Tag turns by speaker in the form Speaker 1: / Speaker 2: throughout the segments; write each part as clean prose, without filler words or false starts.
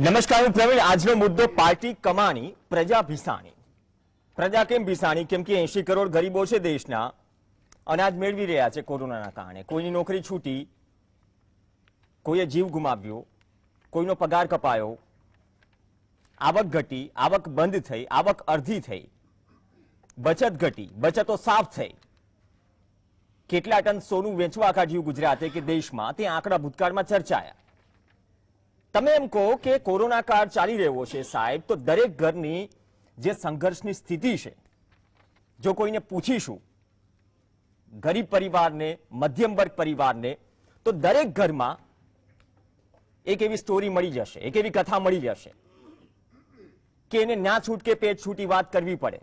Speaker 1: નમસ્કાર, હું પ્રવીણ. આજનો મુદ્દો પાર્ટી કમાણી, પ્રજા ભીસાણી. પ્રજા કેમ ભીસાણી? કેમ કે 80 કરોડ ગરીબો છે દેશના, અનાજ મેળવી રહ્યા છે કોરોનાના કારણે. કોઈની નોકરી છૂટી, કોઈએ જીવ ગુમાવ્યો, કોઈનો પગાર કપાયો, આવક ઘટી, આવક બંધ થઈ, આવક અડધી થઈ, બચત ઘટી, બચતો સાફ થઈ. કેટલા ટન સોનું વેચવા કાઢ્યું ગુજરાતે કે દેશમાં, તે આંકડા ભૂતકાળમાં ચર્ચાયા. તમે એમ કહો કે કોરોના કાળ ચાલી રહ્યો છે સાહેબ, તો દરેક ઘરની જે સંઘર્ષની સ્થિતિ છે, જો કોઈને પૂછીશું, ગરીબ પરિવારને, મધ્યમ વર્ગ પરિવારને, તો દરેક ઘરમાં એક એવી સ્ટોરી મળી જશે, એક એવી કથા મળી જશે કે એને ના છૂટકે પેટ છૂટી વાત કરવી પડે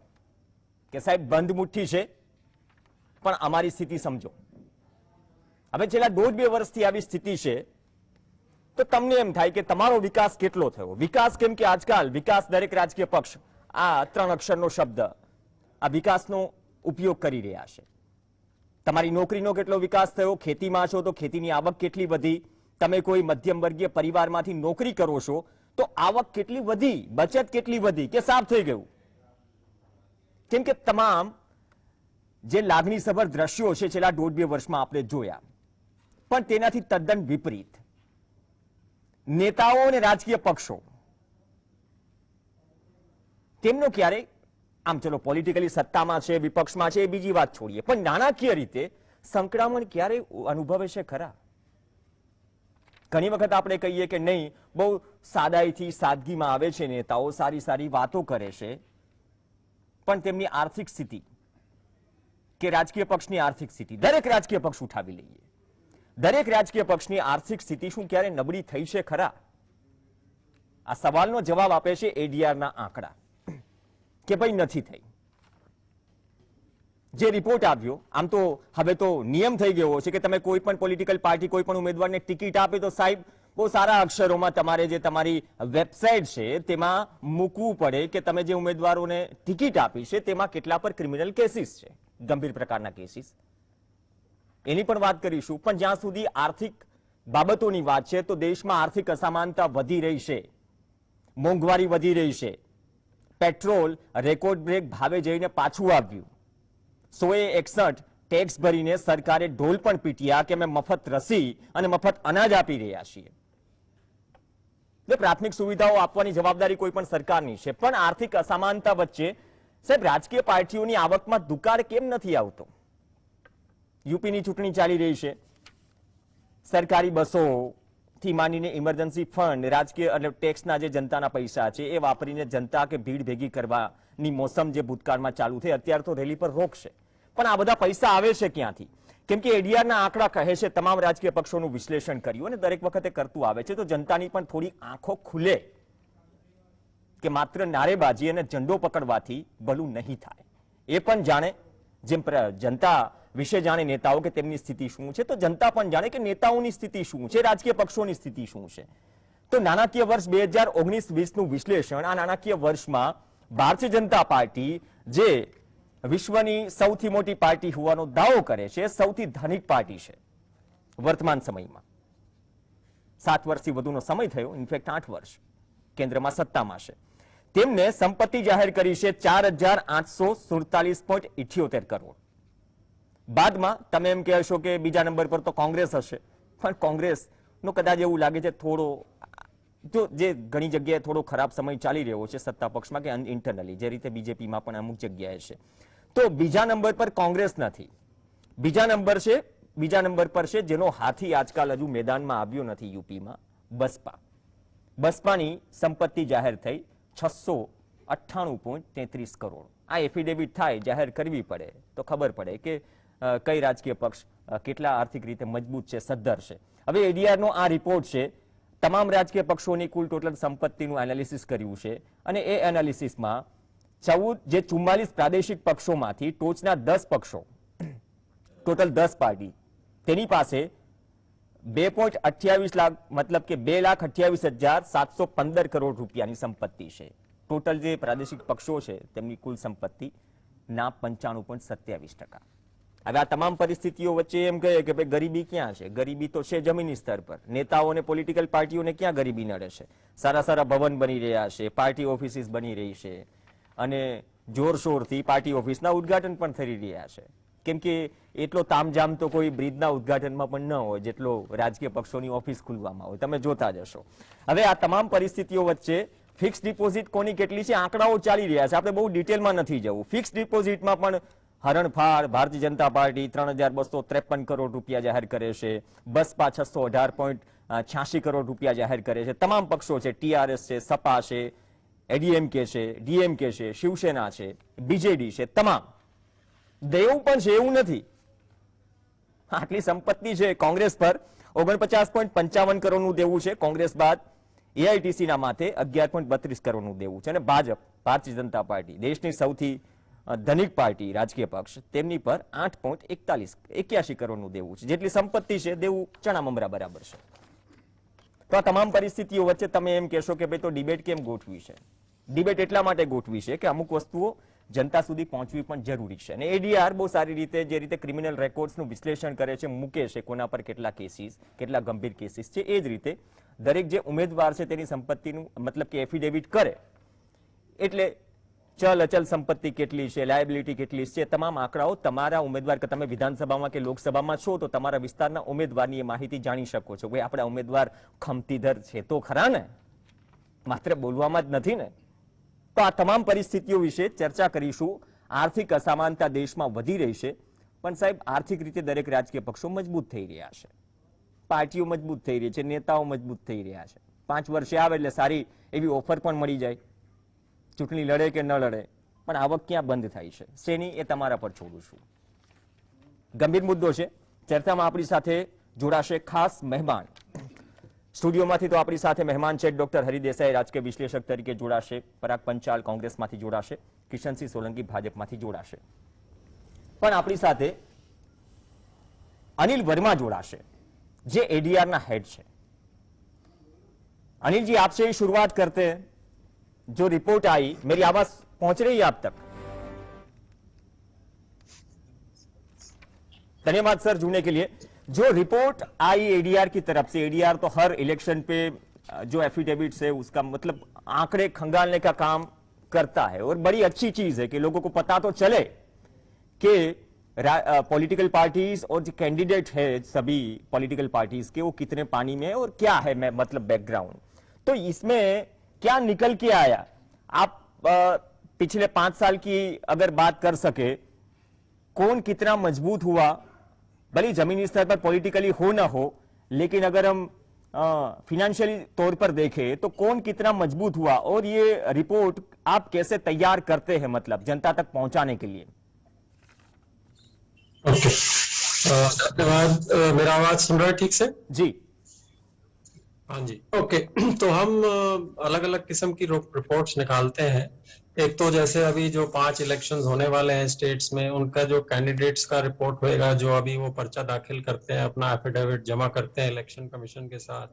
Speaker 1: કે સાહેબ બંધ મુઠ્ઠી છે, પણ અમારી સ્થિતિ સમજો. હવે છેલ્લા 1.5-2 વર્ષથી આવી સ્થિતિ છે, તો તમને એમ થાય કે તમારો વિકાસ કેટલો થયો. વિકાસ કેમ કે આજકાલ વિકાસ દરેક રાજકીય પક્ષ આ 3 અક્ષરનો શબ્દ, આ વિકાસનો ઉપયોગ કરી રહ્યા છે. તમારી નોકરીનો કેટલો વિકાસ થયો, ખેતીમાં છો તો ખેતીની આવક કેટલી વધી, તમે કોઈ મધ્યમ વર્ગીય પરિવારમાંથી નોકરી કરો છો તો આવક કેટલી વધી, બચત કેટલી વધી કે સાફ થઈ ગયું. કેમ કે તમામ જે લાગણીસભર દ્રશ્યો છે છેલ્લા 1.5-2 વર્ષમાં આપણે જોયા, પણ તેનાથી તદ્દન વિપરીત નેતાઓ અને રાજકીય પક્ષો તેમનો ક્યારે, આમ ચલો પોલિટિકલી સત્તામાં છે, વિપક્ષમાં છે, એ બીજી વાત છોડીએ, પણ નાણાકીય રીતે સંકળામણ ક્યારે અનુભવે છે ખરા? ઘણી વખત આપણે કહીએ કે નહીં, બહુ સાદાઈથી સાદગીમાં આવે છે નેતાઓ, સારી સારી વાતો કરે છે, પણ તેમની આર્થિક સ્થિતિ કે રાજકીય પક્ષની આર્થિક સ્થિતિ, દરેક રાજકીય પક્ષ ઉઠાવી લઈએ, દરેક રાજકીય પક્ષની આર્થિક સ્થિતિ શું ક્યારે નબળી થઈ છે ખરા? આ સવાલનો જવાબ આપે છે એડીઆરના આંકડા કે ભાઈ નથી થઈ. જે રિપોર્ટ આવ્યો, આમ તો હવે તો નિયમ થઈ ગયો છે કે તમે કોઈ પણ પોલિટિકલ પાર્ટી કોઈ પણ ઉમેદવારને ટિકિટ આપે તો સાહેબ બહુ સારા અક્ષરોમાં તમારે જે તમારી વેબસાઇટ છે તેમાં મૂકવું પડે કે તમે જે ઉમેદવારોને ટિકિટ આપી છે તેમાં કેટલા પર ક્રિમિનલ કેસીસ છે, ગંભીર પ્રકારના કેસીસ. એની પણ વાત કરીશું. પણ જ્યાં સુધી આર્થિક બાબતોની વાત છે તો દેશમાં આર્થિક અસમાનતા વધી રહી છે, મોંઘવારી વધી રહી છે, પેટ્રોલ રેકોર્ડ બ્રેક ભાવે જઈને પાછું આવ્યું, 161 ટેક્સ ભરીને સરકારે ઢોલ પણ પીટ્યા કે અમે મફત રસી અને મફત અનાજ આપી રહ્યા છીએ. પ્રાથમિક સુવિધાઓ આપવાની જવાબદારી કોઈ પણ સરકારની છે, પણ આર્થિક અસમાનતા વચ્ચે સાહેબ રાજકીય પાર્ટીઓની આવકમાં દુકાળ કેમ નથી આવતો? યુપીની ચૂંટણી ચાલી રહી છે, સરકારી બસોથી માંડીને ઇમરજન્સી ફંડ, રાજકીય અને ટેક્સના જે જનતાના પૈસા છે એ વાપરીને જનતા કે ભીડ ભેગી કરવાની મોસમ જે ભૂતકાળમાં ચાલુ થઈ, અત્યારે તો રેલી પર રોકશે, પણ આ બધા પૈસા આવે છે ક્યાંથી? કેમ કે એડીઆરના આંકડા કહે છે, તમામ રાજકીય પક્ષોનું વિશ્લેષણ કર્યું અને દરેક વખતે કરતું આવે છે, તો જનતાની પણ થોડી આંખો ખુલે કે માત્ર નારેબાજી અને ઝંડો પકડવાથી ભલું નહીં થાય. એ પણ જાણે, જેમ જનતા વિશે જાણે નેતાઓ કે તેમની સ્થિતિ શું છે, તો જનતા પણ જાણે કે નેતાઓની સ્થિતિ શું છે, રાજકીય પક્ષોની સ્થિતિ શું છે. તો નાણાકીય વર્ષ 2019-20નું વિશ્લેષણ, આ નાણાકીય વર્ષમાં ભારતીય જનતા પાર્ટી જે વિશ્વની સૌથી મોટી પાર્ટી હોવાનો દાવો કરે છે, સૌથી ધનિક પાર્ટી છે વર્તમાન સમયમાં. 7 વર્ષથી વધુનો સમય થયો, ઇનફેક્ટ 8 વર્ષ કેન્દ્રમાં સત્તામાં છે. તેમને સંપત્તિ જાહેર કરી છે 4847.78 કરોડ. બાદમાં તમે એમ કહેશો કે બીજા નંબર પર તો કોંગ્રેસ હશે, પણ કોંગ્રેસનો કદાચ એવું લાગે છે થોડો, જો જે ઘણી જગ્યાએ થોડો ખરાબ સમય ચાલી રહ્યો છે સત્તા પક્ષમાં કે ઇન્ટરનલી, જે રીતે બીજેપીમાં પણ અમુક જગ્યાએ છે, તો બીજા નંબર પર કોંગ્રેસ નથી. બીજા નંબર પર છે જેનો હાથી આજકાલ હજુ મેદાનમાં આવ્યો નથી યુપીમાં, બસપા. બસપાની સંપત્તિ જાહેર થઈ 698.33 કરોડ. આ એફિડેવિટ થાય, જાહેર કરવી પડે તો ખબર પડે કે કઈ રાજકીય પક્ષ કેટલા આર્થિક રીતે મજબૂત છે, સદ્ધર છે. હવે એડીઆરનો આ રિપોર્ટ છે, તમામ રાજકીય પક્ષોની કુલ ટોટલ સંપત્તિનું એનાલિસિસ કર્યું છે અને એ એનાલિસિસમાં 44 પ્રાદેશિક પક્ષોમાંથી ટોચના 10 પક્ષો, ટોટલ 10 પાર્ટી, તેની પાસે 2.28 લાખ, મતલબ કે 2,28,715 કરોડ રૂપિયાની સંપત્તિ છે. ટોટલ જે પ્રાદેશિક પક્ષો છે તેમની કુલ સંપત્તિના 95.27%. હવે આ તમામ પરિસ્થિતિઓ વચ્ચે એમ કહે કે ભાઈ ગરીબી ક્યાં છે? ગરીબી તો છે જમીની સ્તર પર. નેતાઓને, પોલિટિકલ પાર્ટીઓને ક્યાં ગરીબી નડે છે? સારા સારા ભવન બની રહ્યા છે, પાર્ટી ઓફિસીસ બની રહી છે અને જોરશોરથી પાર્ટી ઓફિસના ઉદ્ઘાટન પણ થઈ રહ્યા છે. કેમ કે એટલો તામઝામ તો કોઈ બ્રિજના ઉદ્ઘાટનમાં પણ ન હોય જેટલો રાજકીય પક્ષોની ઓફિસ ખુલવામાં હોય. તમે જોતા જ હશો. હવે આ તમામ પરિસ્થિતિઓ વચ્ચે ફિક્સ ડિપોઝિટ કોની કેટલી છે આંકડાઓ ચાલી રહ્યા છે. આપણે બહુ ડિટેલમાં નથી જવું. ફિક્સ ડિપોઝિટમાં પણ હરણફાળ ભારતીય જનતા પાર્ટી 3,253 કરોડ રૂપિયા જાહેર કરે છે. બસપા 618.86 કરોડ રૂપિયા જાહેર કરે છે. તમામ પક્ષો છે, ટીઆરએસ છે, સપા છે, એડીએમકે છે, ડીએમકે છે, શિવસેના છે, બીજેડી છે, તમામ દેવું પણ છે એવું નથી. આટલી સંપત્તિ છે. કોંગ્રેસ પર 49.55 કરોડનું દેવું છે. કોંગ્રેસ બાદ એઆઈટીસી ના માથે 11.32 કરોડનું દેવું છે અને ભાજપ, ભારતીય જનતા પાર્ટી, દેશની સૌથી ધનિક પાર્ટી, રાજકીય પક્ષ, તેમની પર 8.81 કરોડનું દેવું છે. જેટલી સંપત્તિ છે દેવું ચણા મમરા બરાબર છે. તો આ તમામ પરિસ્થિતિઓ વચ્ચે તમે એમ કહેશો કે ભાઈ તો ડિબેટ કેમ ગોઠવી છે? ડિબેટ એટલા માટે ગોઠવી છે કે અમુક વસ્તુઓ જનતા સુધી પહોંચવી પણ જરૂરી છે. અને એડીઆર બહુ સારી રીતે જે રીતે ક્રિમિનલ રેકોર્ડ્સનું વિશ્લેષણ કરે છે, મૂકે છે, કોના પર કેટલા કેસીસ, કેટલા ગંભીર કેસીસ છે, એ જ રીતે દરેક જે ઉમેદવાર છે તેની સંપત્તિનું મતલબ કે એફિડેવિટ કરે એટલે ચલ અચલ સંપત્તિ કેટલી છે, લાયબિલિટી કેટલી છે, તમામ આંકડાઓ તમારા ઉમેદવાર કે તમે વિધાનસભામાં કે લોકસભામાં છો તો તમારા વિસ્તારના ઉમેદવારની એ માહિતી જાણી શકો છો. ભાઈ આપણા ઉમેદવાર ખમતીધર છે તો ખરા ને, માત્ર બોલવામાં જ નથી ને. તો આ તમામ પરિસ્થિતિઓ વિશે ચર્ચા કરીશું. આર્થિક અસમાનતા દેશમાં વધી રહી છે, પણ સાહેબ આર્થિક રીતે દરેક રાજકીય પક્ષો મજબૂત થઈ રહ્યા છે, પાર્ટીઓ મજબૂત થઈ રહી છે, નેતાઓ મજબૂત થઈ રહ્યા છે. 5 વર્ષે આવે એટલે સારી એવી ઓફર પણ મળી જાય, ચૂંટણી લડે કે ન લડે, પણ આવક ક્યાં બંધ થાય છે શેની એ તમારા પર છોડું છું. ગંભીર મુદ્દો છે. ચર્ચામાં આપણી સાથે જોડાશે ખાસ મહેમાન. સ્ટુડિયોમાંથી તો આપણી સાથે મહેમાન છે ડોક્ટર હરિ દેસાઈ, રાજકીય વિશ્લેષક તરીકે જોડાશે. પરાગ પંચાલ કોંગ્રેસમાંથી જોડાશે. કિશનસિંહ સોલંકી ભાજપમાંથી જોડાશે. પણ આપણી સાથે અનિલ વર્મા જોડાશે, જે एडीआर हेड છે. अनिल जी, आपसे शुरुआत करते हैं. जो रिपोर्ट आई, मेरी आवाज पहुंच रही है आप तक? धन्यवाद सर जुड़ने के लिए. जो रिपोर्ट आई एडीआर की तरफ से, एडीआर तो हर इलेक्शन पे जो एफिडेविट है उसका मतलब आंकड़े खंगालने का काम करता है और बड़ी अच्छी चीज है कि लोगों को पता तो चले कि पॉलिटिकल पार्टीज और जो कैंडिडेट है सभी पॉलिटिकल पार्टीज के वो कितने पानी में है और क्या है मतलब बैकग्राउंड. तो इसमें क्या निकल के आया? आप पिछले 5 साल की अगर बात कर सके, कौन कितना मजबूत हुआ, भले जमीनी स्तर पर पॉलिटिकली हो ना हो, लेकिन अगर हम फिनेंशियली तौर पर देखें तो कौन कितना मजबूत हुआ और ये रिपोर्ट आप कैसे तैयार करते हैं मतलब जनता तक पहुंचाने के लिए?
Speaker 2: ओके, धन्यवाद. मेरा आवाज सुन रहा है ठीक से?
Speaker 1: जी
Speaker 2: हाँ जी. ओके, तो हम अलग अलग किस्म की रिपोर्ट्स निकालते हैं. एक तो जैसे अभी जो 5 इलेक्शंस होने वाले हैं स्टेट्स में, उनका जो कैंडिडेट्स का रिपोर्ट होएगा, जो अभी वो पर्चा दाखिल करते हैं, अपना एफिडेविट जमा करते हैं इलेक्शन कमीशन के साथ,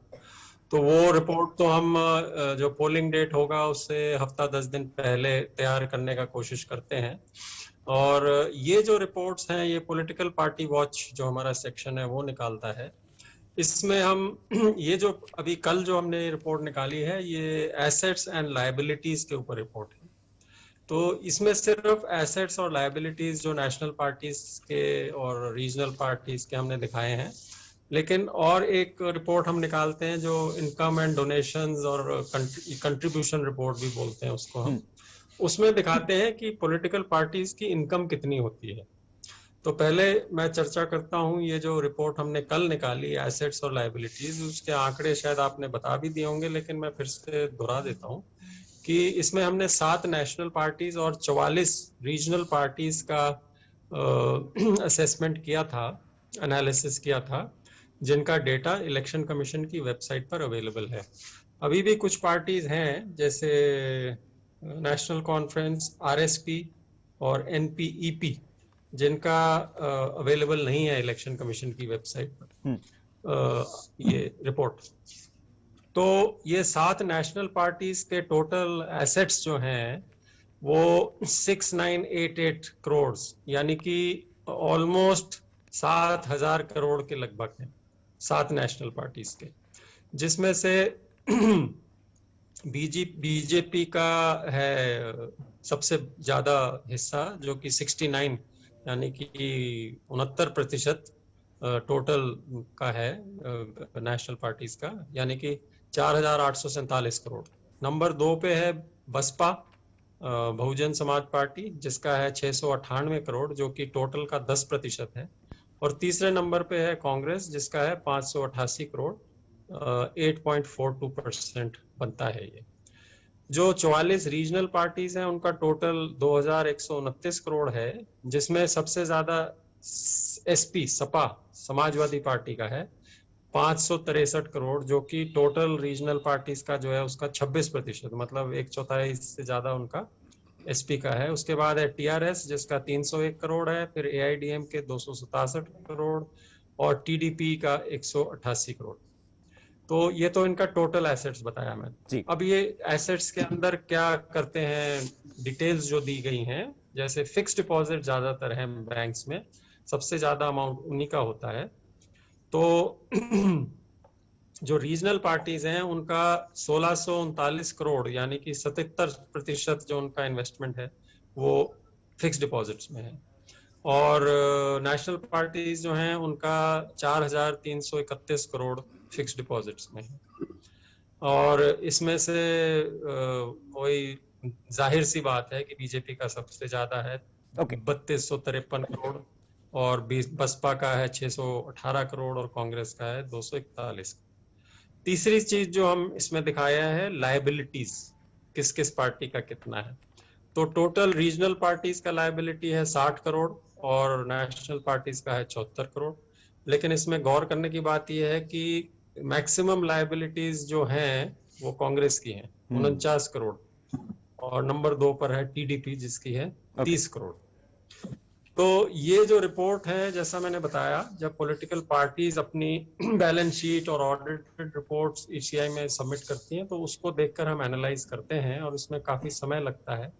Speaker 2: तो वो रिपोर्ट तो हम जो पोलिंग डेट होगा उससे हफ्ता 10 दिन पहले तैयार करने का कोशिश करते हैं. और ये जो रिपोर्ट्स हैं, ये पॉलिटिकल पार्टी वॉच जो हमारा सेक्शन है वो निकालता है. इसमें हम ये जो अभी कल जो हमने रिपोर्ट निकाली है, ये एसेट्स एंड लायबिलिटीज के ऊपर रिपोर्ट है. तो इसमें सिर्फ एसेट्स और लायबिलिटीज जो नेशनल पार्टीज के और रीजनल पार्टीज के हमने दिखाए हैं, लेकिन और एक रिपोर्ट हम निकालते हैं जो इनकम एंड डोनेशंस और कंट्रीब्यूशन रिपोर्ट भी बोलते हैं उसको हम. उसमें दिखाते हैं कि पॉलिटिकल पार्टीज की इनकम कितनी होती है. तो पहले मैं चर्चा करता हूं, ये जो रिपोर्ट हमने कल निकाली एसेट्स और लायबिलिटीज, उसके आंकड़े शायद आपने बता भी दिए होंगे, लेकिन मैं फिर से दोहरा देता हूं कि इसमें हमने 7 नेशनल पार्टीज और 44 रीजनल पार्टीज का असेसमेंट किया था, एनालिसिस किया था, जिनका डेटा इलेक्शन कमीशन की वेबसाइट पर अवेलेबल है. अभी भी कुछ पार्टीज हैं जैसे नेशनल कॉन्फ्रेंस, आरएसपी और एनपीईपी, जिनका अवेलेबल नहीं है इलेक्शन कमीशन की वेबसाइट पर ये रिपोर्ट. तो ये 7 नेशनल पार्टीज के टोटल एसेट्स जो हैं वो 6988 करोड़, यानी कि ऑलमोस्ट 7,000 करोड़ के लगभग हैं, 7 नेशनल पार्टीज के, जिसमें से बीजेपी का है सबसे ज्यादा हिस्सा, जो कि 69 यानी कि 69% टोटल का है नेशनल पार्टीज का, यानी कि 4,847 करोड़। नंबर 2 पे है बसपा, बहुजन समाज पार्टी, जिसका है 698 करोड़, जो कि टोटल का 10% है। और तीसरे नंबर पे है कांग्रेस, जिसका है 588 करोड़, 8.42% बनता है ये। जो 44 रीजनल पार्टीज हैं उनका टोटल 2,129 करोड़ है, जिसमें सबसे ज्यादा एसपी सपा समाजवादी पार्टी का है 563 करोड़, जो कि टोटल रीजनल पार्टीज का जो है उसका 26%, मतलब 1/4 से ज्यादा उनका एसपी का है। उसके बाद है टीआरएस, जिसका 301 करोड़ है, फिर एआईडीएम के 267 करोड़ और टीडीपी का 188 करोड़। तो ये तो इनका टोटल एसेट्स बताया मैंने।
Speaker 1: जी।
Speaker 2: अब ये एसेट्स के अंदर क्या करते हैं, डिटेल्स जो दी गई हैं, जैसे फिक्स्ड डिपॉजिट ज्यादातर है बैंक्स में, सबसे ज्यादा अमाउंट उन्हीं का होता है। तो जो रीजनल पार्टीज हैं उनका 1639 करोड़ यानी कि 77% जो उनका इन्वेस्टमेंट है वो फिक्स्ड डिपॉजिट्स में है। और नेशनल पार्टीज जो हैं उनका 4,331 करोड़ फिक्स्ड डिपॉजिट्स में है। और इसमें से वही जाहिर सी बात है कि बीजेपी का सबसे ज्यादा है, 3253 करोड़, और बसपा का है 618 करोड़ और कांग्रेस का है 241। तीसरी चीज जो हम इसमें दिखाया है, लायबिलिटीज, किस किस पार्टी का कितना है। तो टोटल रीजनल पार्टीज का लायबिलिटी है 60 करोड़ और नेशनल पार्टीज का है 74 करोड़। लेकिन इसमें गौर करने की बात यह है कि मैक्सिमम लायबिलिटीज जो हैं वो कांग्रेस की हैं 49 करोड़, और नंबर 2 पर है टीडीपी, जिसकी है 30 करोड़। तो ये जो रिपोर्ट है, जैसा मैंने बताया, जब पॉलिटिकल पार्टीज अपनी बैलेंस शीट और ऑडिटेड रिपोर्ट्स ईसीआई में सबमिट करती हैं, तो उसको देखकर हम एनालाइज करते हैं, और इसमें काफी समय लगता है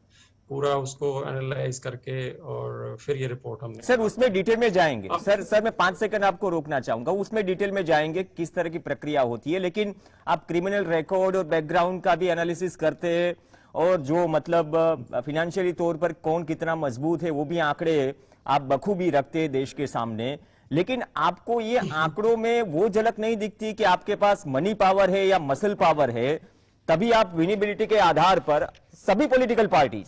Speaker 2: पूरा उसको एनालाइज करके, और फिर ये रिपोर्ट हम
Speaker 1: सर उसमें डिटेल में जाएंगे। सर मैं 5 सेकंड आपको रोकना चाहूंगा, उसमें डिटेल में जाएंगे किस तरह की प्रक्रिया होती है, लेकिन आप क्रिमिनल रिकॉर्ड और बैकग्राउंड का भी एनालिसिस करते हैं, और जो मतलब फिनेंशियली तौर पर कौन कितना मजबूत है वो भी आंकड़े आप बखूबी रखते हैं देश के सामने। लेकिन आपको ये आंकड़ों में वो झलक नहीं दिखती कि आपके पास मनी पावर है या मसल पावर है, तभी आप विनेबिलिटी के आधार पर सभी पॉलिटिकल पार्टीज,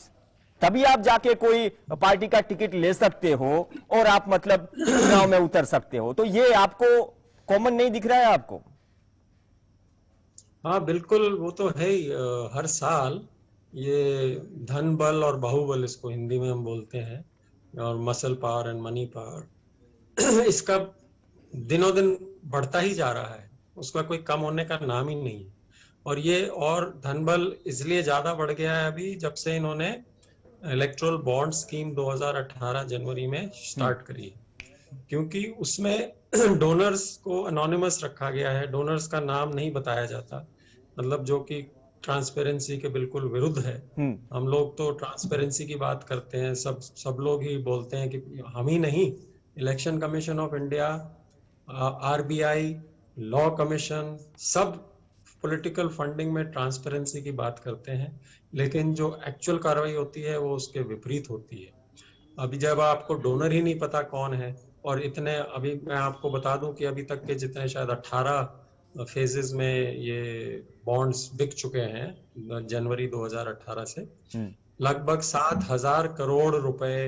Speaker 1: तभी आप जाके कोई पार्टी का टिकट ले सकते हो और आप मतलब चुनाव में उतर सकते हो। तो ये आपको कॉमन नहीं दिख रहा है आपको?
Speaker 2: हाँ बिल्कुल, वो तो है ही। हर साल ये धन बल और बाहुबल, इसको हिंदी में हम बोलते हैं, और muscle power and money power, इसका दिनों दिन बढ़ता ही जा रहा है, उसका कोई कम होने का नाम ही नहीं है। और ये और धन बल इसलिए ज्यादा बढ़ गया है अभी जब से इन्होंने इलेक्ट्रल बॉन्ड स्कीम 2018 जनवरी में स्टार्ट करी है, क्योंकि उसमें डोनर्स को अनोनिमस रखा गया है, डोनर्स का नाम नहीं बताया जाता, मतलब जो कि ट्रांसपेरेंसी के बिल्कुल विरुद्ध है। हम लोग तो ट्रांसपेरेंसी की बात करते हैं, सब लोग ही बोलते हैं कि हम ही नहीं, election commission of India, RBI, law commission, सब पॉलिटिकल फंडिंग में ट्रांसपेरेंसी की बात करते हैं, लेकिन जो एक्चुअल कार्रवाई होती है वो उसके विपरीत होती है। अभी जब आपको डोनर ही नहीं पता कौन है, और इतने, अभी मैं आपको बता दूं कि अभी तक के जितने शायद 18 फेजेस में ये बॉन्ड्स बिक चुके हैं जनवरी 2018 से, लगभग 7,000 करोड़ रुपए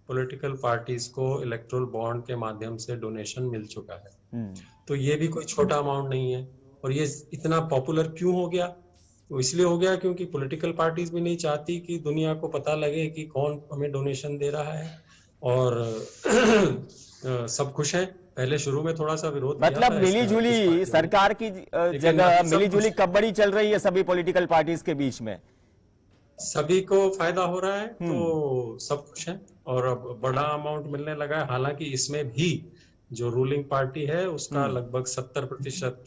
Speaker 2: पॉलिटिकल पार्टीज को इलेक्ट्रल बॉन्ड के माध्यम से डोनेशन मिल चुका है। तो ये भी कोई छोटा अमाउंट नहीं है। और ये इतना पॉपुलर क्यों हो गया? तो इसलिए हो गया क्योंकि पॉलिटिकल पार्टीज भी नहीं चाहती कि दुनिया को पता लगे कि कौन हमें डोनेशन दे रहा है, और सब खुश हैं। पहले शुरू में थोड़ा सा विरोध
Speaker 1: मतलब मिली जुली सरकार की जगह मिली जुली कबड्डी चल रही है सभी पॉलिटिकल पार्टीज के बीच में,
Speaker 2: सभी को फायदा हो रहा है, तो सब खुश हैं, और अब बड़ा अमाउंट मिलने लगा है। हालांकि इसमें भी जो रूलिंग पार्टी है उसका लगभग 70%